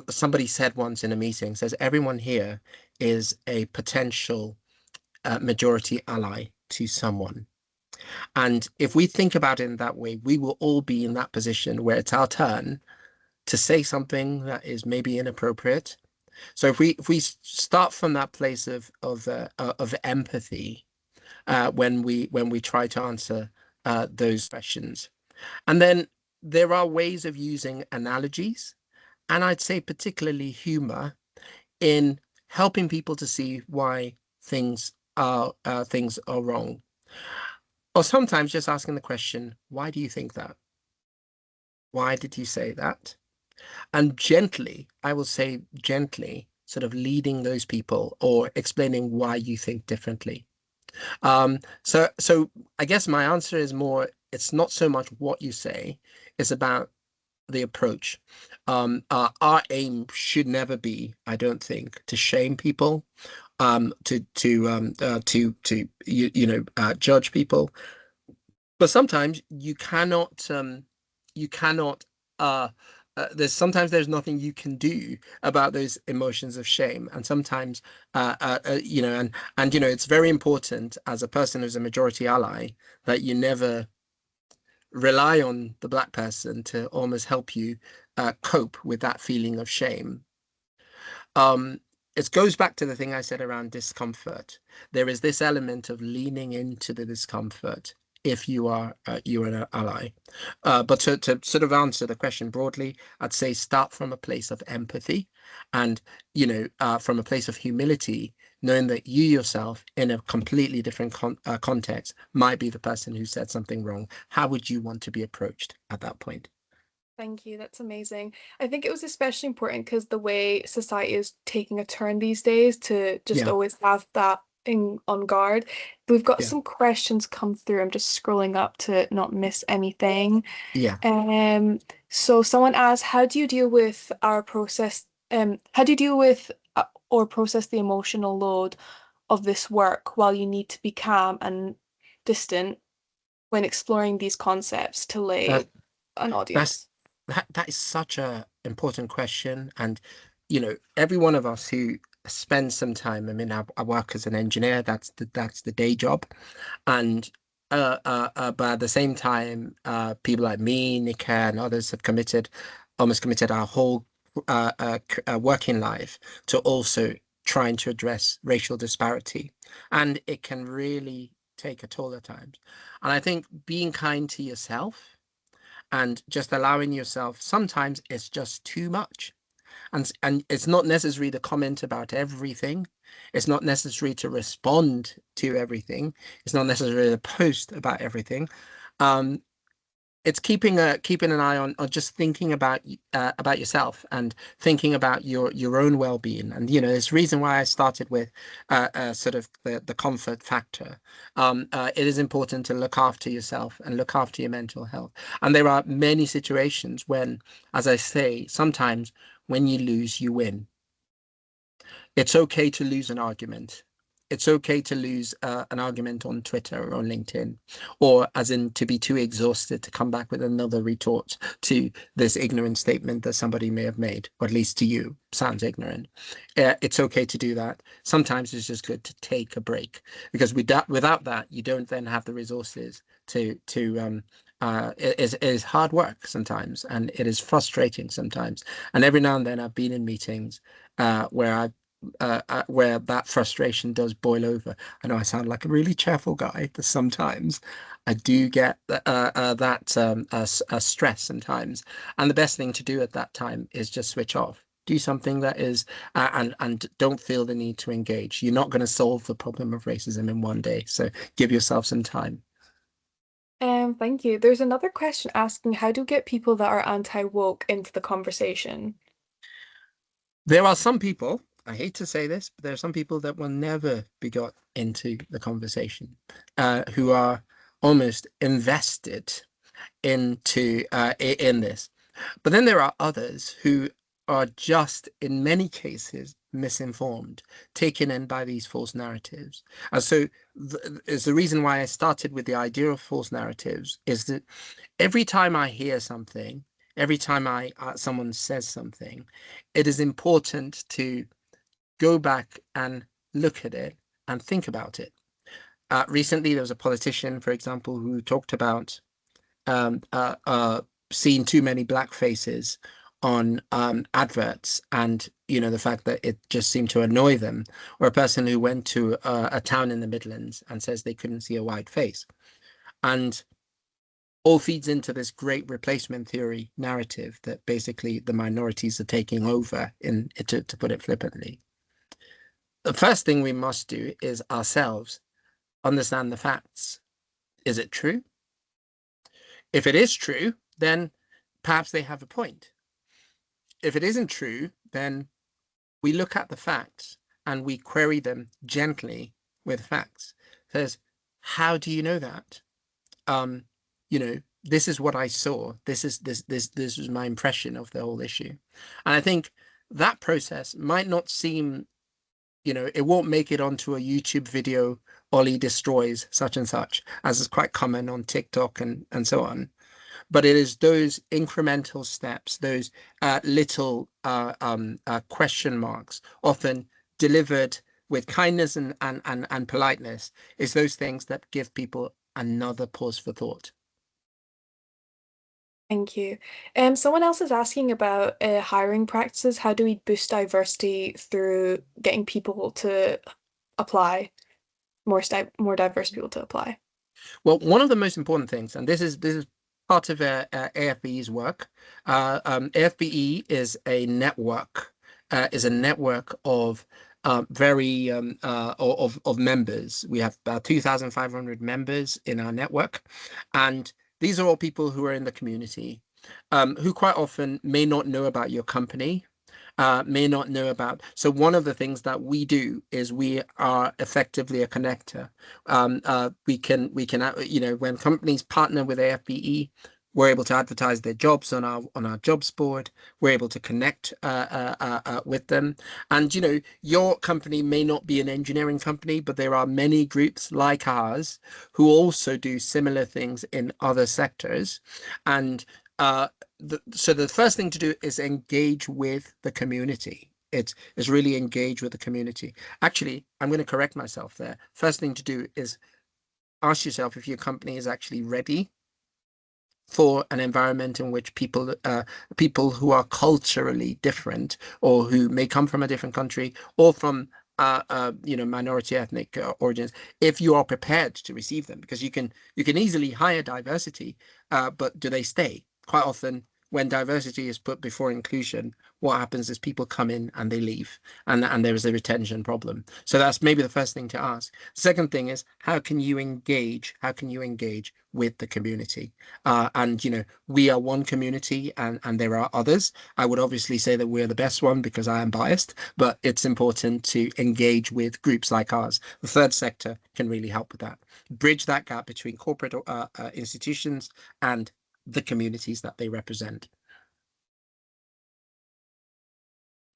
Somebody said once in a meeting, says everyone here is a potential majority ally to someone. And if we think about it in that way, we will all be in that position where it's our turn to say something that is maybe inappropriate. So if we start from that place of empathy when we try to answer those questions, and then there are ways of using analogies, and I'd say particularly humor, in helping people to see why things are wrong. Or sometimes just asking the question, why do you think that? Why did you say that? And gently, I will say gently, sort of leading those people or explaining why you think differently. So I guess my answer is more, it's not so much what you say, it's about the approach. Our aim should never be, I don't think, to shame people, judge people. But sometimes you cannot there's nothing you can do about those emotions of shame. And sometimes it's very important as a person who's a majority ally that you never rely on the black person to almost help you cope with that feeling of shame. Um, it goes back to the thing I said around discomfort. There is this element of leaning into the discomfort if you are an ally. But to sort of answer the question broadly, I'd say start from a place of empathy and, from a place of humility, knowing that you yourself, in a completely different context, might be the person who said something wrong. How would you want to be approached at that point? Thank you. That's amazing. I think it was especially important because the way society is taking a turn these days to just Yeah, always have that in on guard. We've got yeah, some questions come through. I'm just scrolling up to not miss anything. yeah. Um, so someone asked, how do you deal with or process the emotional load of this work while you need to be calm and distant when exploring these concepts to lay That an that's audience? that is such a important question. And every one of us who spends some time, I mean, I work as an engineer, that's the day job. And but at the same time, people like me, Nika, and others have almost committed our whole working life to also trying to address racial disparity. And it can really take a toll at times. And I think being kind to yourself and just allowing yourself, sometimes it's just too much. And it's not necessary to comment about everything. It's not necessary to respond to everything. It's not necessary to post about everything. Um, it's keeping an eye on, or just thinking about yourself and thinking about your own well-being. And there's a reason why I started with sort of the comfort factor. It is important to look after yourself and look after your mental health. And there are many situations when, as I say, sometimes when you lose, you win. It's okay to lose an argument. It's okay to lose an argument on Twitter or on LinkedIn, or as in to be too exhausted to come back with another retort to this ignorant statement that somebody may have made, or at least to you sounds ignorant. It's okay to do that. Sometimes it's just good to take a break, because without that, you don't then have the resources it is hard work sometimes, and it is frustrating sometimes. And every now and then I've been in meetings where that frustration does boil over. I know I sound like a really cheerful guy, but sometimes I do get stress sometimes. And the best thing to do at that time is just switch off. Do something that is, and don't feel the need to engage. You're not going to solve the problem of racism in one day, so give yourself some time. Thank you. There's another question asking how do you get people that are anti-woke into the conversation? There are some people, I hate to say this, but there are some people that will never be got into the conversation, who are almost invested in this. But then there are others who are just, in many cases, misinformed, taken in by these false narratives. And so is the reason why I started with the idea of false narratives, is that every time I hear something, every time someone says something, it is important to go back and look at it and think about it. Recently, there was a politician, for example, who talked about um, uh, uh, seeing too many black faces on adverts, and the fact that it just seemed to annoy them, or a person who went to a town in the Midlands and says they couldn't see a white face, and all feeds into this great replacement theory narrative that basically the minorities are taking over, to put it flippantly. The first thing we must do is ourselves understand the facts. Is it true? If it is true, then perhaps they have a point. If it isn't true, then we look at the facts and we query them gently with facts. Says, how do you know that? Um, this is what I saw. This was my impression of the whole issue. And I think that process might not seem, it won't make it onto a YouTube video, Ollie destroys such and such, as is quite common on TikTok and so on. But it is those incremental steps, those little question marks, often delivered with kindness and politeness, is those things that give people another pause for thought. Thank you. Someone else is asking about hiring practices. How do we boost diversity through getting people to apply, more diverse people to apply? Well, one of the most important things, and this is part of AFBE's work. AFBE is a network of very of members. We have about 2,500 members in our network, and these are all people who are in the community, who quite often may not know about your company, may not know about. So one of the things that we do is we are effectively a connector. When companies partner with AFBE, we're able to advertise their jobs on our jobs board. We're able to connect with them. And your company may not be an engineering company, but there are many groups like ours who also do similar things in other sectors. And so the first thing to do is engage with the community. It's really engage with the community. Actually, I'm going to correct myself there. First thing to do is ask yourself if your company is actually ready for an environment in which people who are culturally different, or who may come from a different country, or from minority ethnic origins, if you are prepared to receive them, because you can easily hire diversity, but do they stay? Quite often, when diversity is put before inclusion, what happens is people come in and they leave, and there is a retention problem. So that's maybe the first thing to ask. Second thing is, how can you engage? How can you engage with the community? And we are one community, and there are others. I would obviously say that we're the best one because I am biased, but it's important to engage with groups like ours. The third sector can really help with that. Bridge that gap between corporate institutions and the communities that they represent.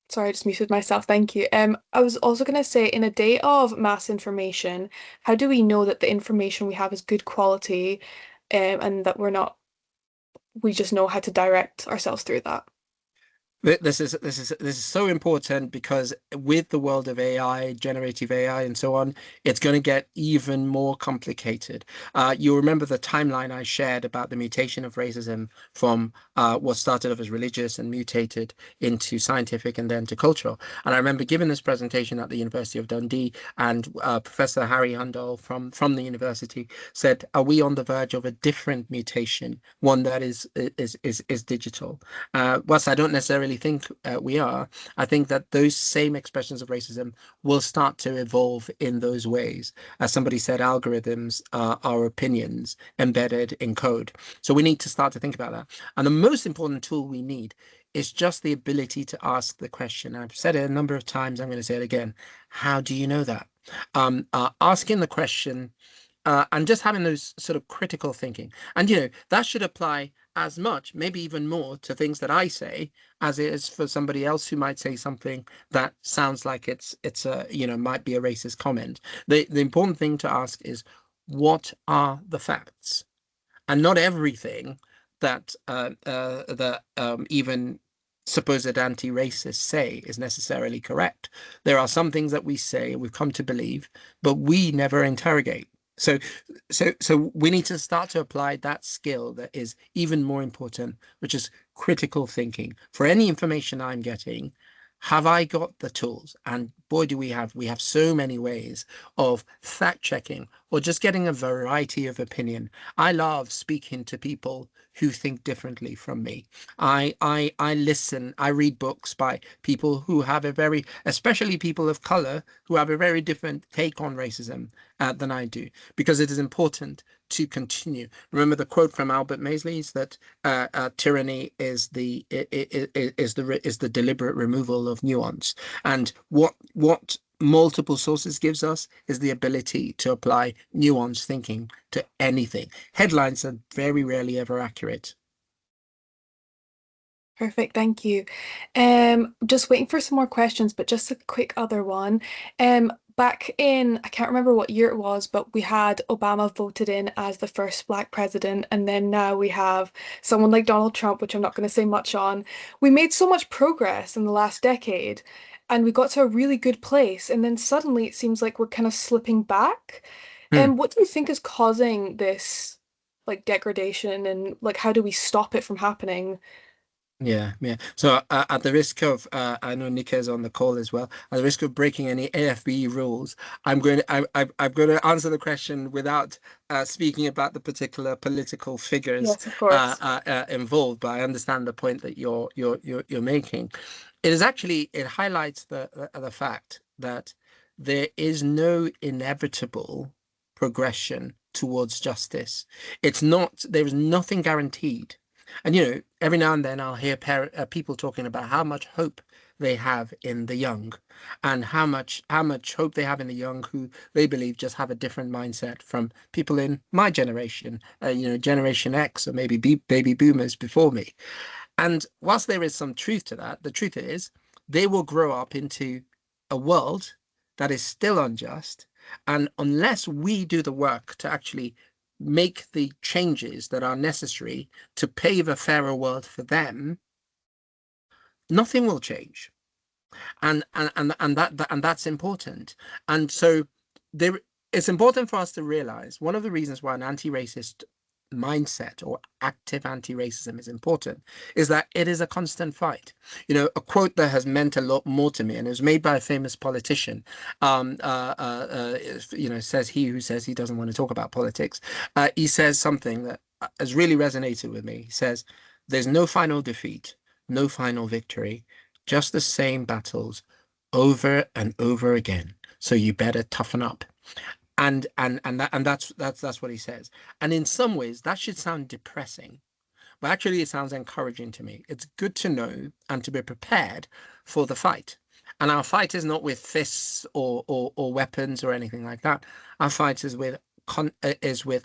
Sorry, I just muted myself. Thank you. I was also going to say, in a day of mass information, how do we know that the information we have is good quality, and that we just know how to direct ourselves through that? This is so important, because with the world of AI, generative AI, and so on, it's going to get even more complicated. You remember the timeline I shared about the mutation of racism from what started off as religious and mutated into scientific and then to cultural. And I remember giving this presentation at the University of Dundee, and Professor Harry Hundall from the university said, "Are we on the verge of a different mutation, one that is digital?" Whilst I don't necessarily think we are, I think that those same expressions of racism will start to evolve in those ways. As somebody said, algorithms are opinions embedded in code. So we need to start to think about that. And the most important tool we need is just the ability to ask the question. I've said it a number of times, I'm going to say it again. How do you know that? Asking the question, and just having those sort of critical thinking. And that should apply as much, maybe even more, to things that I say as it is for somebody else who might say something that sounds like it's a might be a racist comment. The important thing to ask is, what are the facts? And not everything that even supposed anti-racists say is necessarily correct. There are some things that we say we've come to believe, but we never interrogate. So we need to start to apply that skill that is even more important, which is critical thinking. For any information I'm getting, have I got the tools? And boy, do we have so many ways of fact checking or just getting a variety of opinion. I love speaking to people who think differently from me. I listen, I read books by people who have a very, especially people of color, who have a very different take on racism than I do, because it is important to continue. Remember the quote from Albert Maisli's that tyranny is the deliberate removal of nuance, and what multiple sources gives us is the ability to apply nuanced thinking to anything. Headlines are very rarely ever accurate. Perfect, thank you. Just waiting for some more questions, but just a quick other one. Back in, I can't remember what year it was, but we had Obama voted in as the first Black president, and then now we have someone like Donald Trump, which I'm not going to say much on. We made so much progress in the last decade, and we got to a really good place, and then suddenly it seems like we're kind of slipping back. Hmm. And what do you think is causing this, like, degradation, and like how do we stop it from happening? Yeah, yeah. So at the risk of, I know Nika is on the call as well. At the risk of breaking any AFB rules, I'm going to answer the question without speaking about the particular political figures Yes, of course. involved. But I understand the point that you're making. It is actually, it highlights the fact that there is no inevitable progression towards justice. It's not, there is nothing guaranteed. And every now and then I'll hear people talking about how much hope they have in the young, and how much hope they have in the young who they believe just have a different mindset from people in my generation, Generation X, or maybe baby boomers before me. And whilst there is some truth to that, the truth is they will grow up into a world that is still unjust. And unless we do the work to actually make the changes that are necessary to pave a fairer world for them, nothing will change. And that's important. And so there it's important for us to realize one of the reasons why an anti-racist mindset or active anti-racism is important is that it is a constant fight. A quote that has meant a lot more to me, and it was made by a famous politician. Says he who says he doesn't want to talk about politics. He says something that has really resonated with me. He says, "There's no final defeat, no final victory, just the same battles over and over again. So you better toughen up." And that's what he says. And in some ways, that should sound depressing, but actually it sounds encouraging to me. It's good to know and to be prepared for the fight. And our fight is not with fists or weapons or anything like that. Our fight is with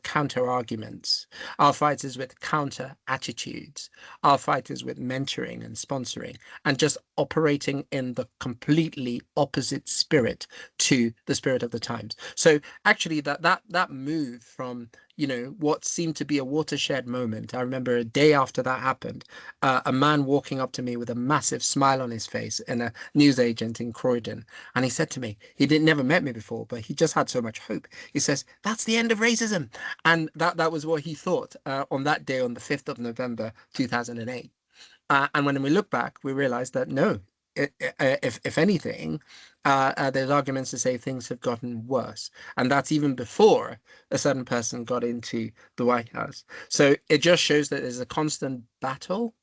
counter arguments. Our fight is with counter attitudes. Our fight is with mentoring and sponsoring and just operating in the completely opposite spirit to the spirit of the times. So actually that move from what seemed to be a watershed moment. I remember a day after that happened, a man walking up to me with a massive smile on his face and a newsagent in Croydon. And he said to me, he didn't never met me before, but he just had so much hope. He says, "That's the end of racism." And that was what he thought on that day, on the 5th of November, 2008. And when we look back, we realize that no, if anything, there's arguments to say things have gotten worse. And that's even before a certain person got into the White House. So it just shows that there's a constant battle.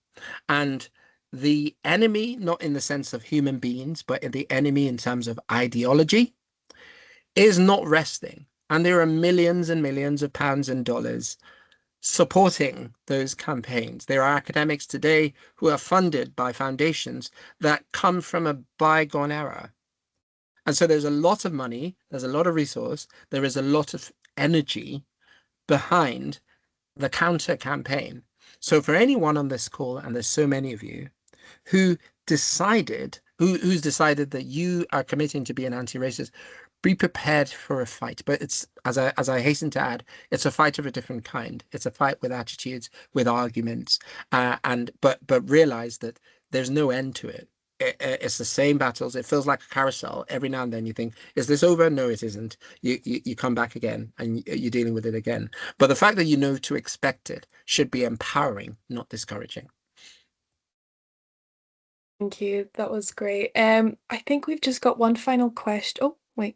And the enemy, not in the sense of human beings, but in the enemy in terms of ideology, is not resting. And there are millions and millions of pounds and dollars supporting those campaigns. There are academics today who are funded by foundations that come from a bygone era. And so there's a lot of money, there's a lot of resource, there is a lot of energy behind the counter campaign. So for anyone on this call, and there's so many of you, who who's decided that you are committing to be an anti-racist, be prepared for a fight. But it's, as I hasten to add, it's a fight of a different kind. It's a fight with attitudes, with arguments, and but realize that there's no end to it. It's the same battles. It feels like a carousel. Every now and then you think, is this over? No, it isn't. You come back again and you're dealing with it again. But the fact that you know to expect it should be empowering, not discouraging. Thank you. That was great. I think we've just got one final question. Oh, wait.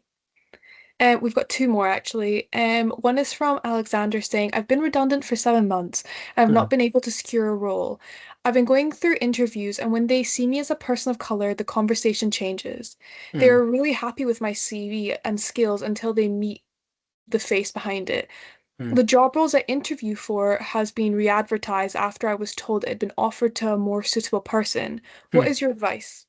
We've got two more actually. One is from Alexander saying, I've been redundant for 7 months. I've Hmm. not been able to secure a role. I've been going through interviews, and when they see me as a person of color, the conversation changes. They Hmm. are really happy with my CV and skills until they meet the face behind it. Hmm. The job roles I interview for has been re-advertised after I was told it had been offered to a more suitable person. What Hmm. is your advice?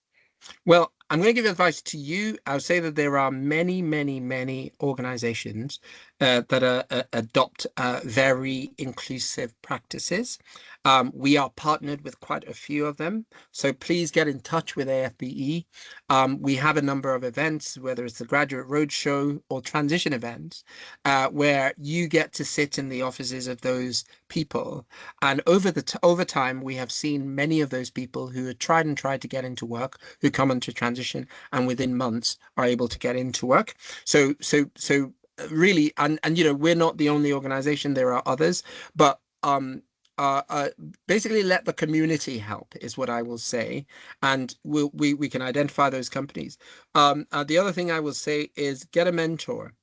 Well, I'm going to give advice to you. I would say that there are many, many, many organizations that adopt very inclusive practices. We are partnered with quite a few of them. So please get in touch with AFBE. We have a number of events, whether it's the Graduate Roadshow or transition events, where you get to sit in the offices of those people. And over time, we have seen many of those people who had tried to get into work, who come into transition, and within months are able to get into work. So really, and we're not the only organization. There are others, but uh, uh, basically let the community help is what I will say, and we can identify those companies. The other thing I will say is get a mentor.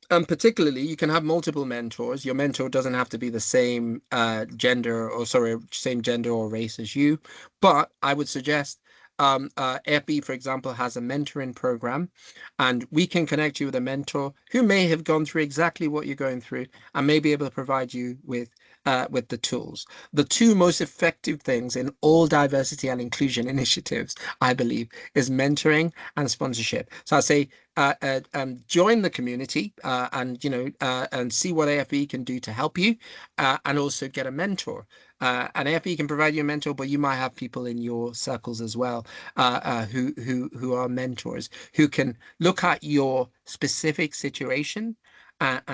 Particularly, you can have multiple mentors. Your mentor doesn't have to be the same same gender or race as you. But I would suggest FB, for example, has a mentoring program, and we can connect you with a mentor who may have gone through exactly what you're going through and may be able to provide you with the tools. The two most effective things in all diversity and inclusion initiatives, I believe, is mentoring and sponsorship. So I say join the community and see what AFE can do to help you, and also get a mentor. And AFE can provide you a mentor, but you might have people in your circles as well who are mentors who can look at your specific situation. And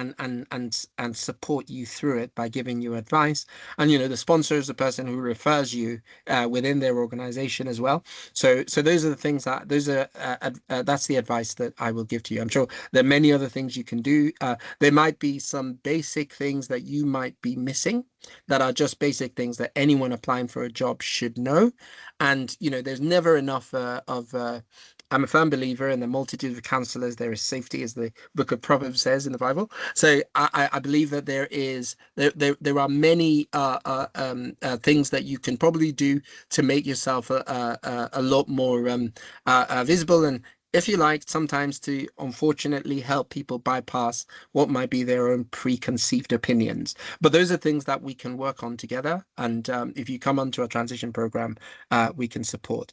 support you through it by giving you advice. And the sponsor is the person who refers you within their organization as well. So those are the things that's the advice that I will give to you. I'm sure there are many other things you can do. There might be some basic things that you might be missing that are just basic things that anyone applying for a job should know. And there's never enough of I'm a firm believer in the multitude of counselors there is safety, as the book of Proverbs says in the Bible. So I believe that there are many things that you can probably do to make yourself a lot more visible, and if you like, sometimes to unfortunately help people bypass what might be their own preconceived opinions. But those are things that we can work on together. And if you come onto a transition program, we can support.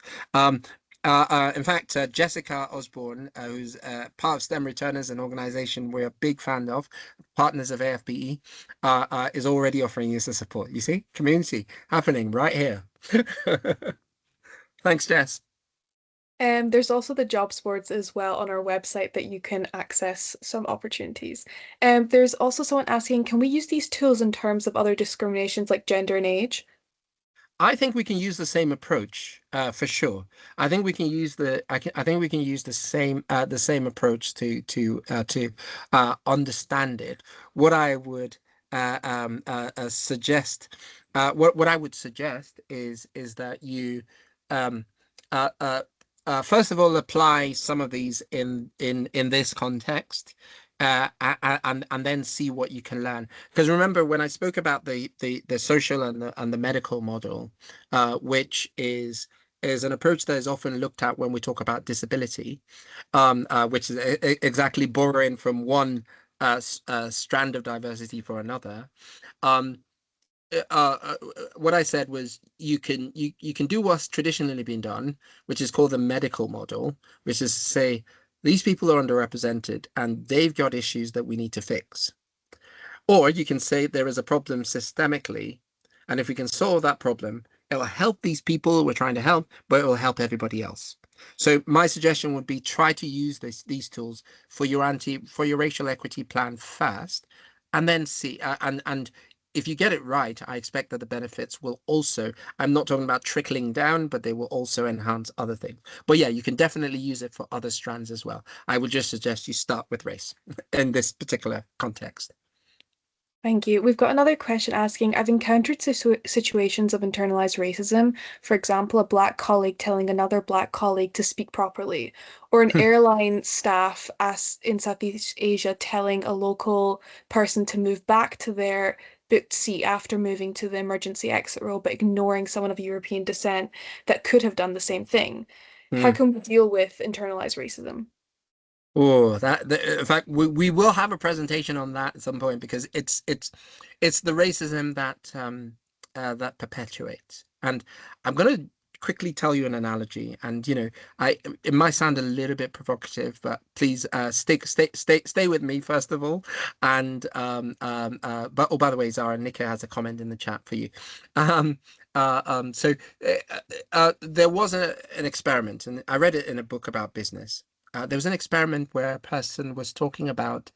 In fact, Jessica Osborne, who's part of STEM Returners, an organization we're a big fan of, partners of AFBE, is already offering you some support. You see, community happening right here. Thanks, Jess. There's also the jobs boards as well on our website that you can access some opportunities. There's also someone asking, can we use these tools in terms of other discriminations like gender and age? I think we can use the same approach for sure. I think we can use I think we can use the same approach to understand it. What I would suggest what I would suggest is that you um, uh, uh, first of all apply some of these in this context. And then see what you can learn. Because remember, when I spoke about the social and the medical model, which is an approach that is often looked at when we talk about disability, which is exactly borrowing from one strand of diversity for another. Um, what I said was you can do what's traditionally been done, which is called the medical model, which is to say these people are underrepresented and they've got issues that we need to fix. Or you can say there is a problem systemically, and if we can solve that problem, it will help these people we're trying to help, but it will help everybody else. So my suggestion would be try to use these tools for your racial equity plan first, and then see and if you get it right, I expect that the benefits will also, I'm not talking about trickling down, but they will also enhance other things. But yeah, you can definitely use it for other strands as well. I would just suggest you start with race in this particular context. Thank you. We've got another question asking, I've encountered situations of internalized racism, for example, a black colleague telling another black colleague to speak properly, or an airline staff as in Southeast Asia telling a local person to move back to their booked seat after moving to the emergency exit row, but ignoring someone of European descent that could have done the same thing. How can we deal with internalized racism? Oh, in fact, we will have a presentation on that at some point because it's the racism that that perpetuates. And I'm going to quickly tell you an analogy. And it might sound a little bit provocative, but please stay with me first of all. And but oh, by the way, Zara, Nika has a comment in the chat for you. So there was an experiment, and I read it in a book about business. There was an experiment where a person was talking about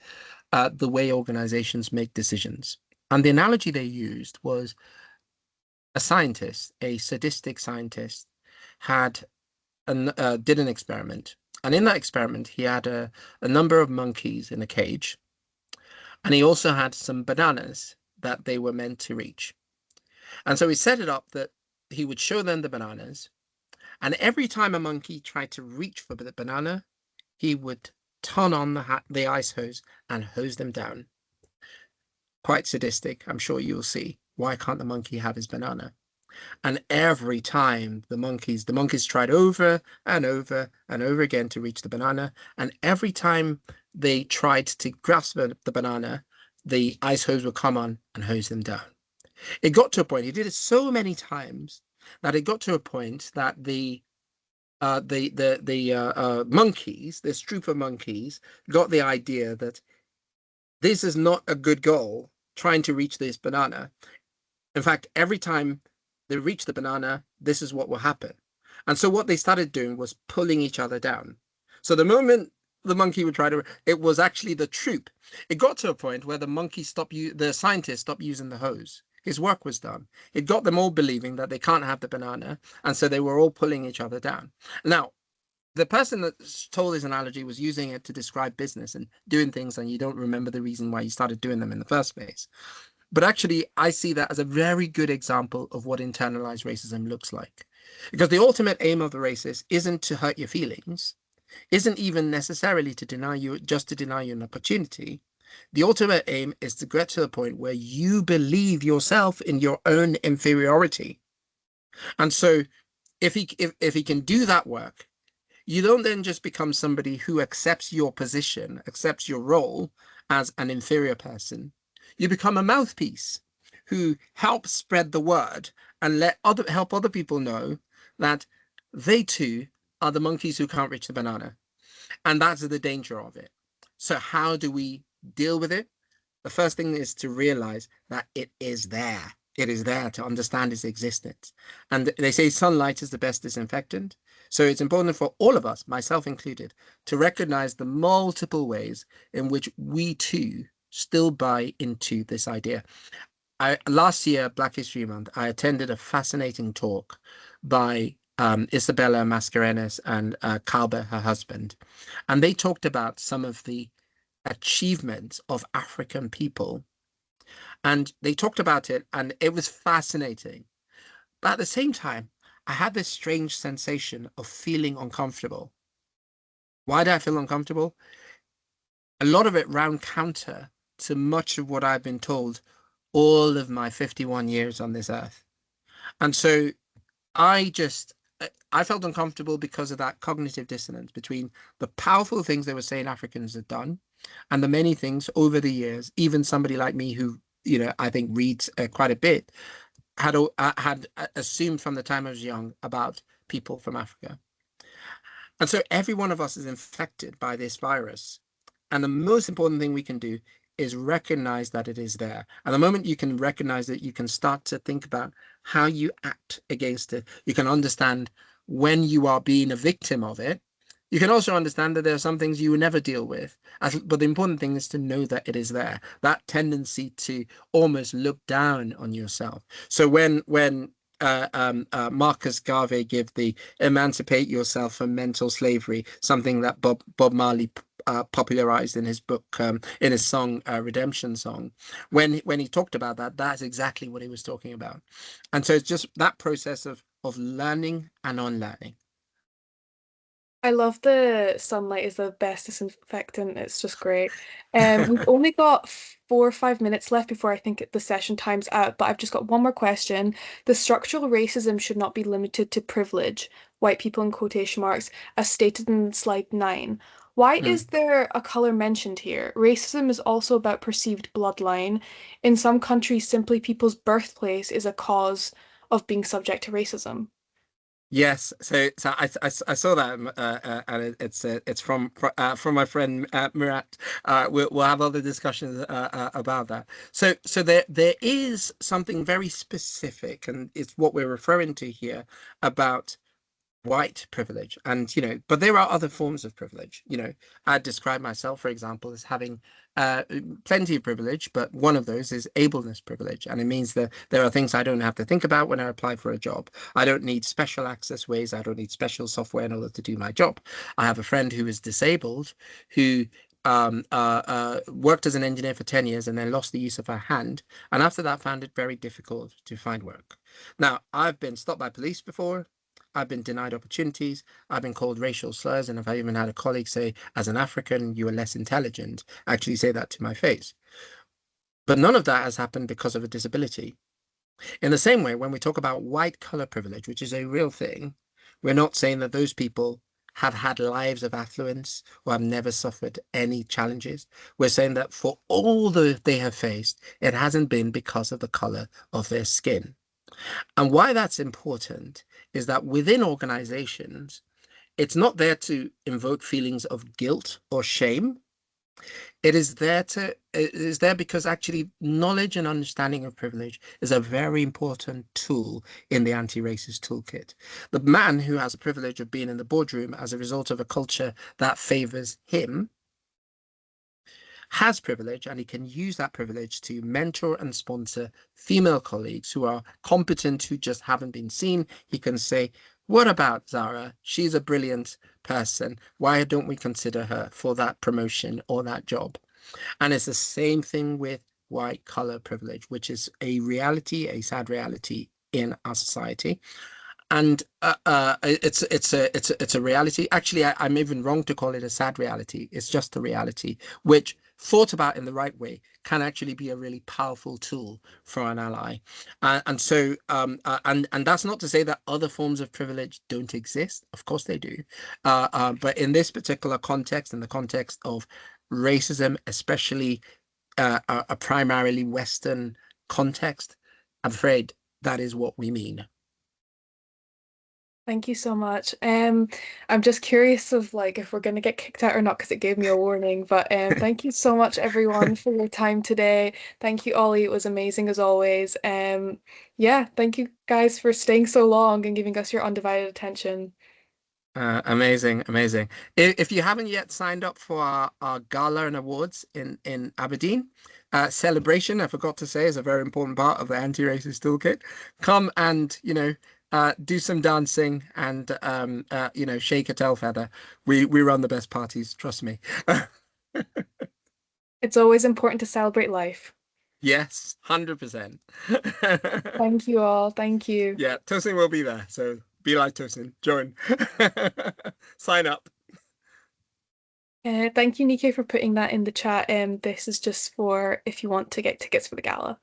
the way organizations make decisions. And the analogy they used was a scientist, a sadistic scientist, did an experiment. And in that experiment, he had a number of monkeys in a cage. And he also had some bananas that they were meant to reach. And so he set it up that he would show them the bananas. And every time a monkey tried to reach for the banana, he would turn on the ice hose and hose them down. Quite sadistic, I'm sure you'll see. Why can't the monkey have his banana? And every time the monkeys tried over and over and over again to reach the banana. And every time they tried to grasp the banana, the ice hose would come on and hose them down. It got to a point, he did it so many times that it got to a point that the monkeys, this troop of monkeys, got the idea that this is not a good goal, trying to reach this banana. In fact, every time they reach the banana, this is what will happen. And so what they started doing was pulling each other down. So the moment the monkey would try to, it was actually the troop. It got to a point where the scientist stopped using the hose. His work was done. It got them all believing that they can't have the banana, and so they were all pulling each other down. Now, the person that told this analogy was using it to describe business and doing things, and you don't remember the reason why you started doing them in the first place. But actually, I see that as a very good example of what internalized racism looks like. Because the ultimate aim of the racist isn't to hurt your feelings, isn't even necessarily to deny you an opportunity. The ultimate aim is to get to the point where you believe yourself in your own inferiority. And so if he can do that work, you don't then just become somebody who accepts your position, accepts your role as an inferior person. You become a mouthpiece who helps spread the word and help other people know that they too are the monkeys who can't reach the banana. And that's the danger of it. So how do we deal with it? The first thing is to realize that it is there. It is there to understand its existence. And they say sunlight is the best disinfectant. So it's important for all of us, myself included, to recognize the multiple ways in which we too still buy into this idea. Last year, Black History Month, I attended a fascinating talk by Isabella Mascarenas and Kalber, her husband. And they talked about some of the achievements of African people. And they talked about it, and it was fascinating. But at the same time, I had this strange sensation of feeling uncomfortable. Why did I feel uncomfortable? A lot of it ran counter to much of what I've been told all of my 51 years on this earth. And so I felt uncomfortable because of that cognitive dissonance between the powerful things they were saying Africans had done and the many things over the years, even somebody like me who, I think reads quite a bit, had assumed from the time I was young about people from Africa. And so every one of us is infected by this virus. And the most important thing we can do is recognize that it is there. And the moment you can recognize it, you can start to think about how you act against it. You can understand when you are being a victim of it. You can also understand that there are some things you will never deal with. But the important thing is to know that it is there. That tendency to almost look down on yourself. So when Marcus Garvey gave the Emancipate Yourself from Mental Slavery, something that Bob Marley popularized in his book, in his song, Redemption Song. When he talked about that, that's exactly what he was talking about. And so it's just that process of learning and unlearning. I love the sunlight is the best disinfectant. It's just great. We've only got 4 or 5 minutes left before I think the session time's out, but I've just got one more question. The structural racism should not be limited to privilege, white people in quotation marks, as stated in slide 9. Why Mm. is there a color mentioned here? Racism is also about perceived bloodline. In some countries, simply people's birthplace is a cause of being subject to racism. Yes, so I saw that, and it's from my friend Murat. We'll have other discussions about that. So there is something very specific, and it's what we're referring to here about white privilege. And but there are other forms of privilege. I describe myself, for example, as having uh plenty of privilege, but one of those is ableness privilege, and it means that there are things I don't have to think about when I apply for a job. I don't need special access ways, I don't need special software in order to do my job. I have a friend who is disabled, who worked as an engineer for 10 years and then lost the use of her hand, and after that found it very difficult to find work. Now, I've been stopped by police before. I've been denied opportunities. I've been called racial slurs. And I've even had a colleague say, as an African, you are less intelligent, actually say that to my face. But none of that has happened because of a disability. In the same way, when we talk about white collar privilege, which is a real thing, we're not saying that those people have had lives of affluence or have never suffered any challenges. We're saying that for all that they have faced, it hasn't been because of the color of their skin. And why that's important is that within organizations, it's not there to invoke feelings of guilt or shame. It is there because actually knowledge and understanding of privilege is a very important tool in the anti-racist toolkit. The man who has the privilege of being in the boardroom as a result of a culture that favors him has privilege, and he can use that privilege to mentor and sponsor female colleagues who are competent, who just haven't been seen. He can say, what about Zara? She's a brilliant person. Why don't we consider her for that promotion or that job? And it's the same thing with white collar privilege, which is a reality, a sad reality in our society. And it's a reality. Actually, I'm even wrong to call it a sad reality. It's just a reality, which thought about in the right way can actually be a really powerful tool for an ally. And that's not to say that other forms of privilege don't exist. Of course they do. But in this particular context, in the context of racism, especially a primarily Western context, I'm afraid that is what we mean. Thank you so much. I'm just curious of like if we're gonna get kicked out or not because it gave me a warning. But thank you so much everyone for your time today. Thank you, Ollie. It was amazing as always. Yeah, thank you guys for staying so long and giving us your undivided attention. Amazing, amazing. If you haven't yet signed up for our gala and awards in Aberdeen, celebration, I forgot to say, is a very important part of the anti-racist toolkit. Come and, do some dancing and, shake a tail feather. We run the best parties, trust me. It's always important to celebrate life. Yes, 100%. Thank you all. Thank you. Yeah, Tosin will be there, so be like Tosin, join. Sign up. Thank you, Nico, for putting that in the chat. This is just for if you want to get tickets for the gala.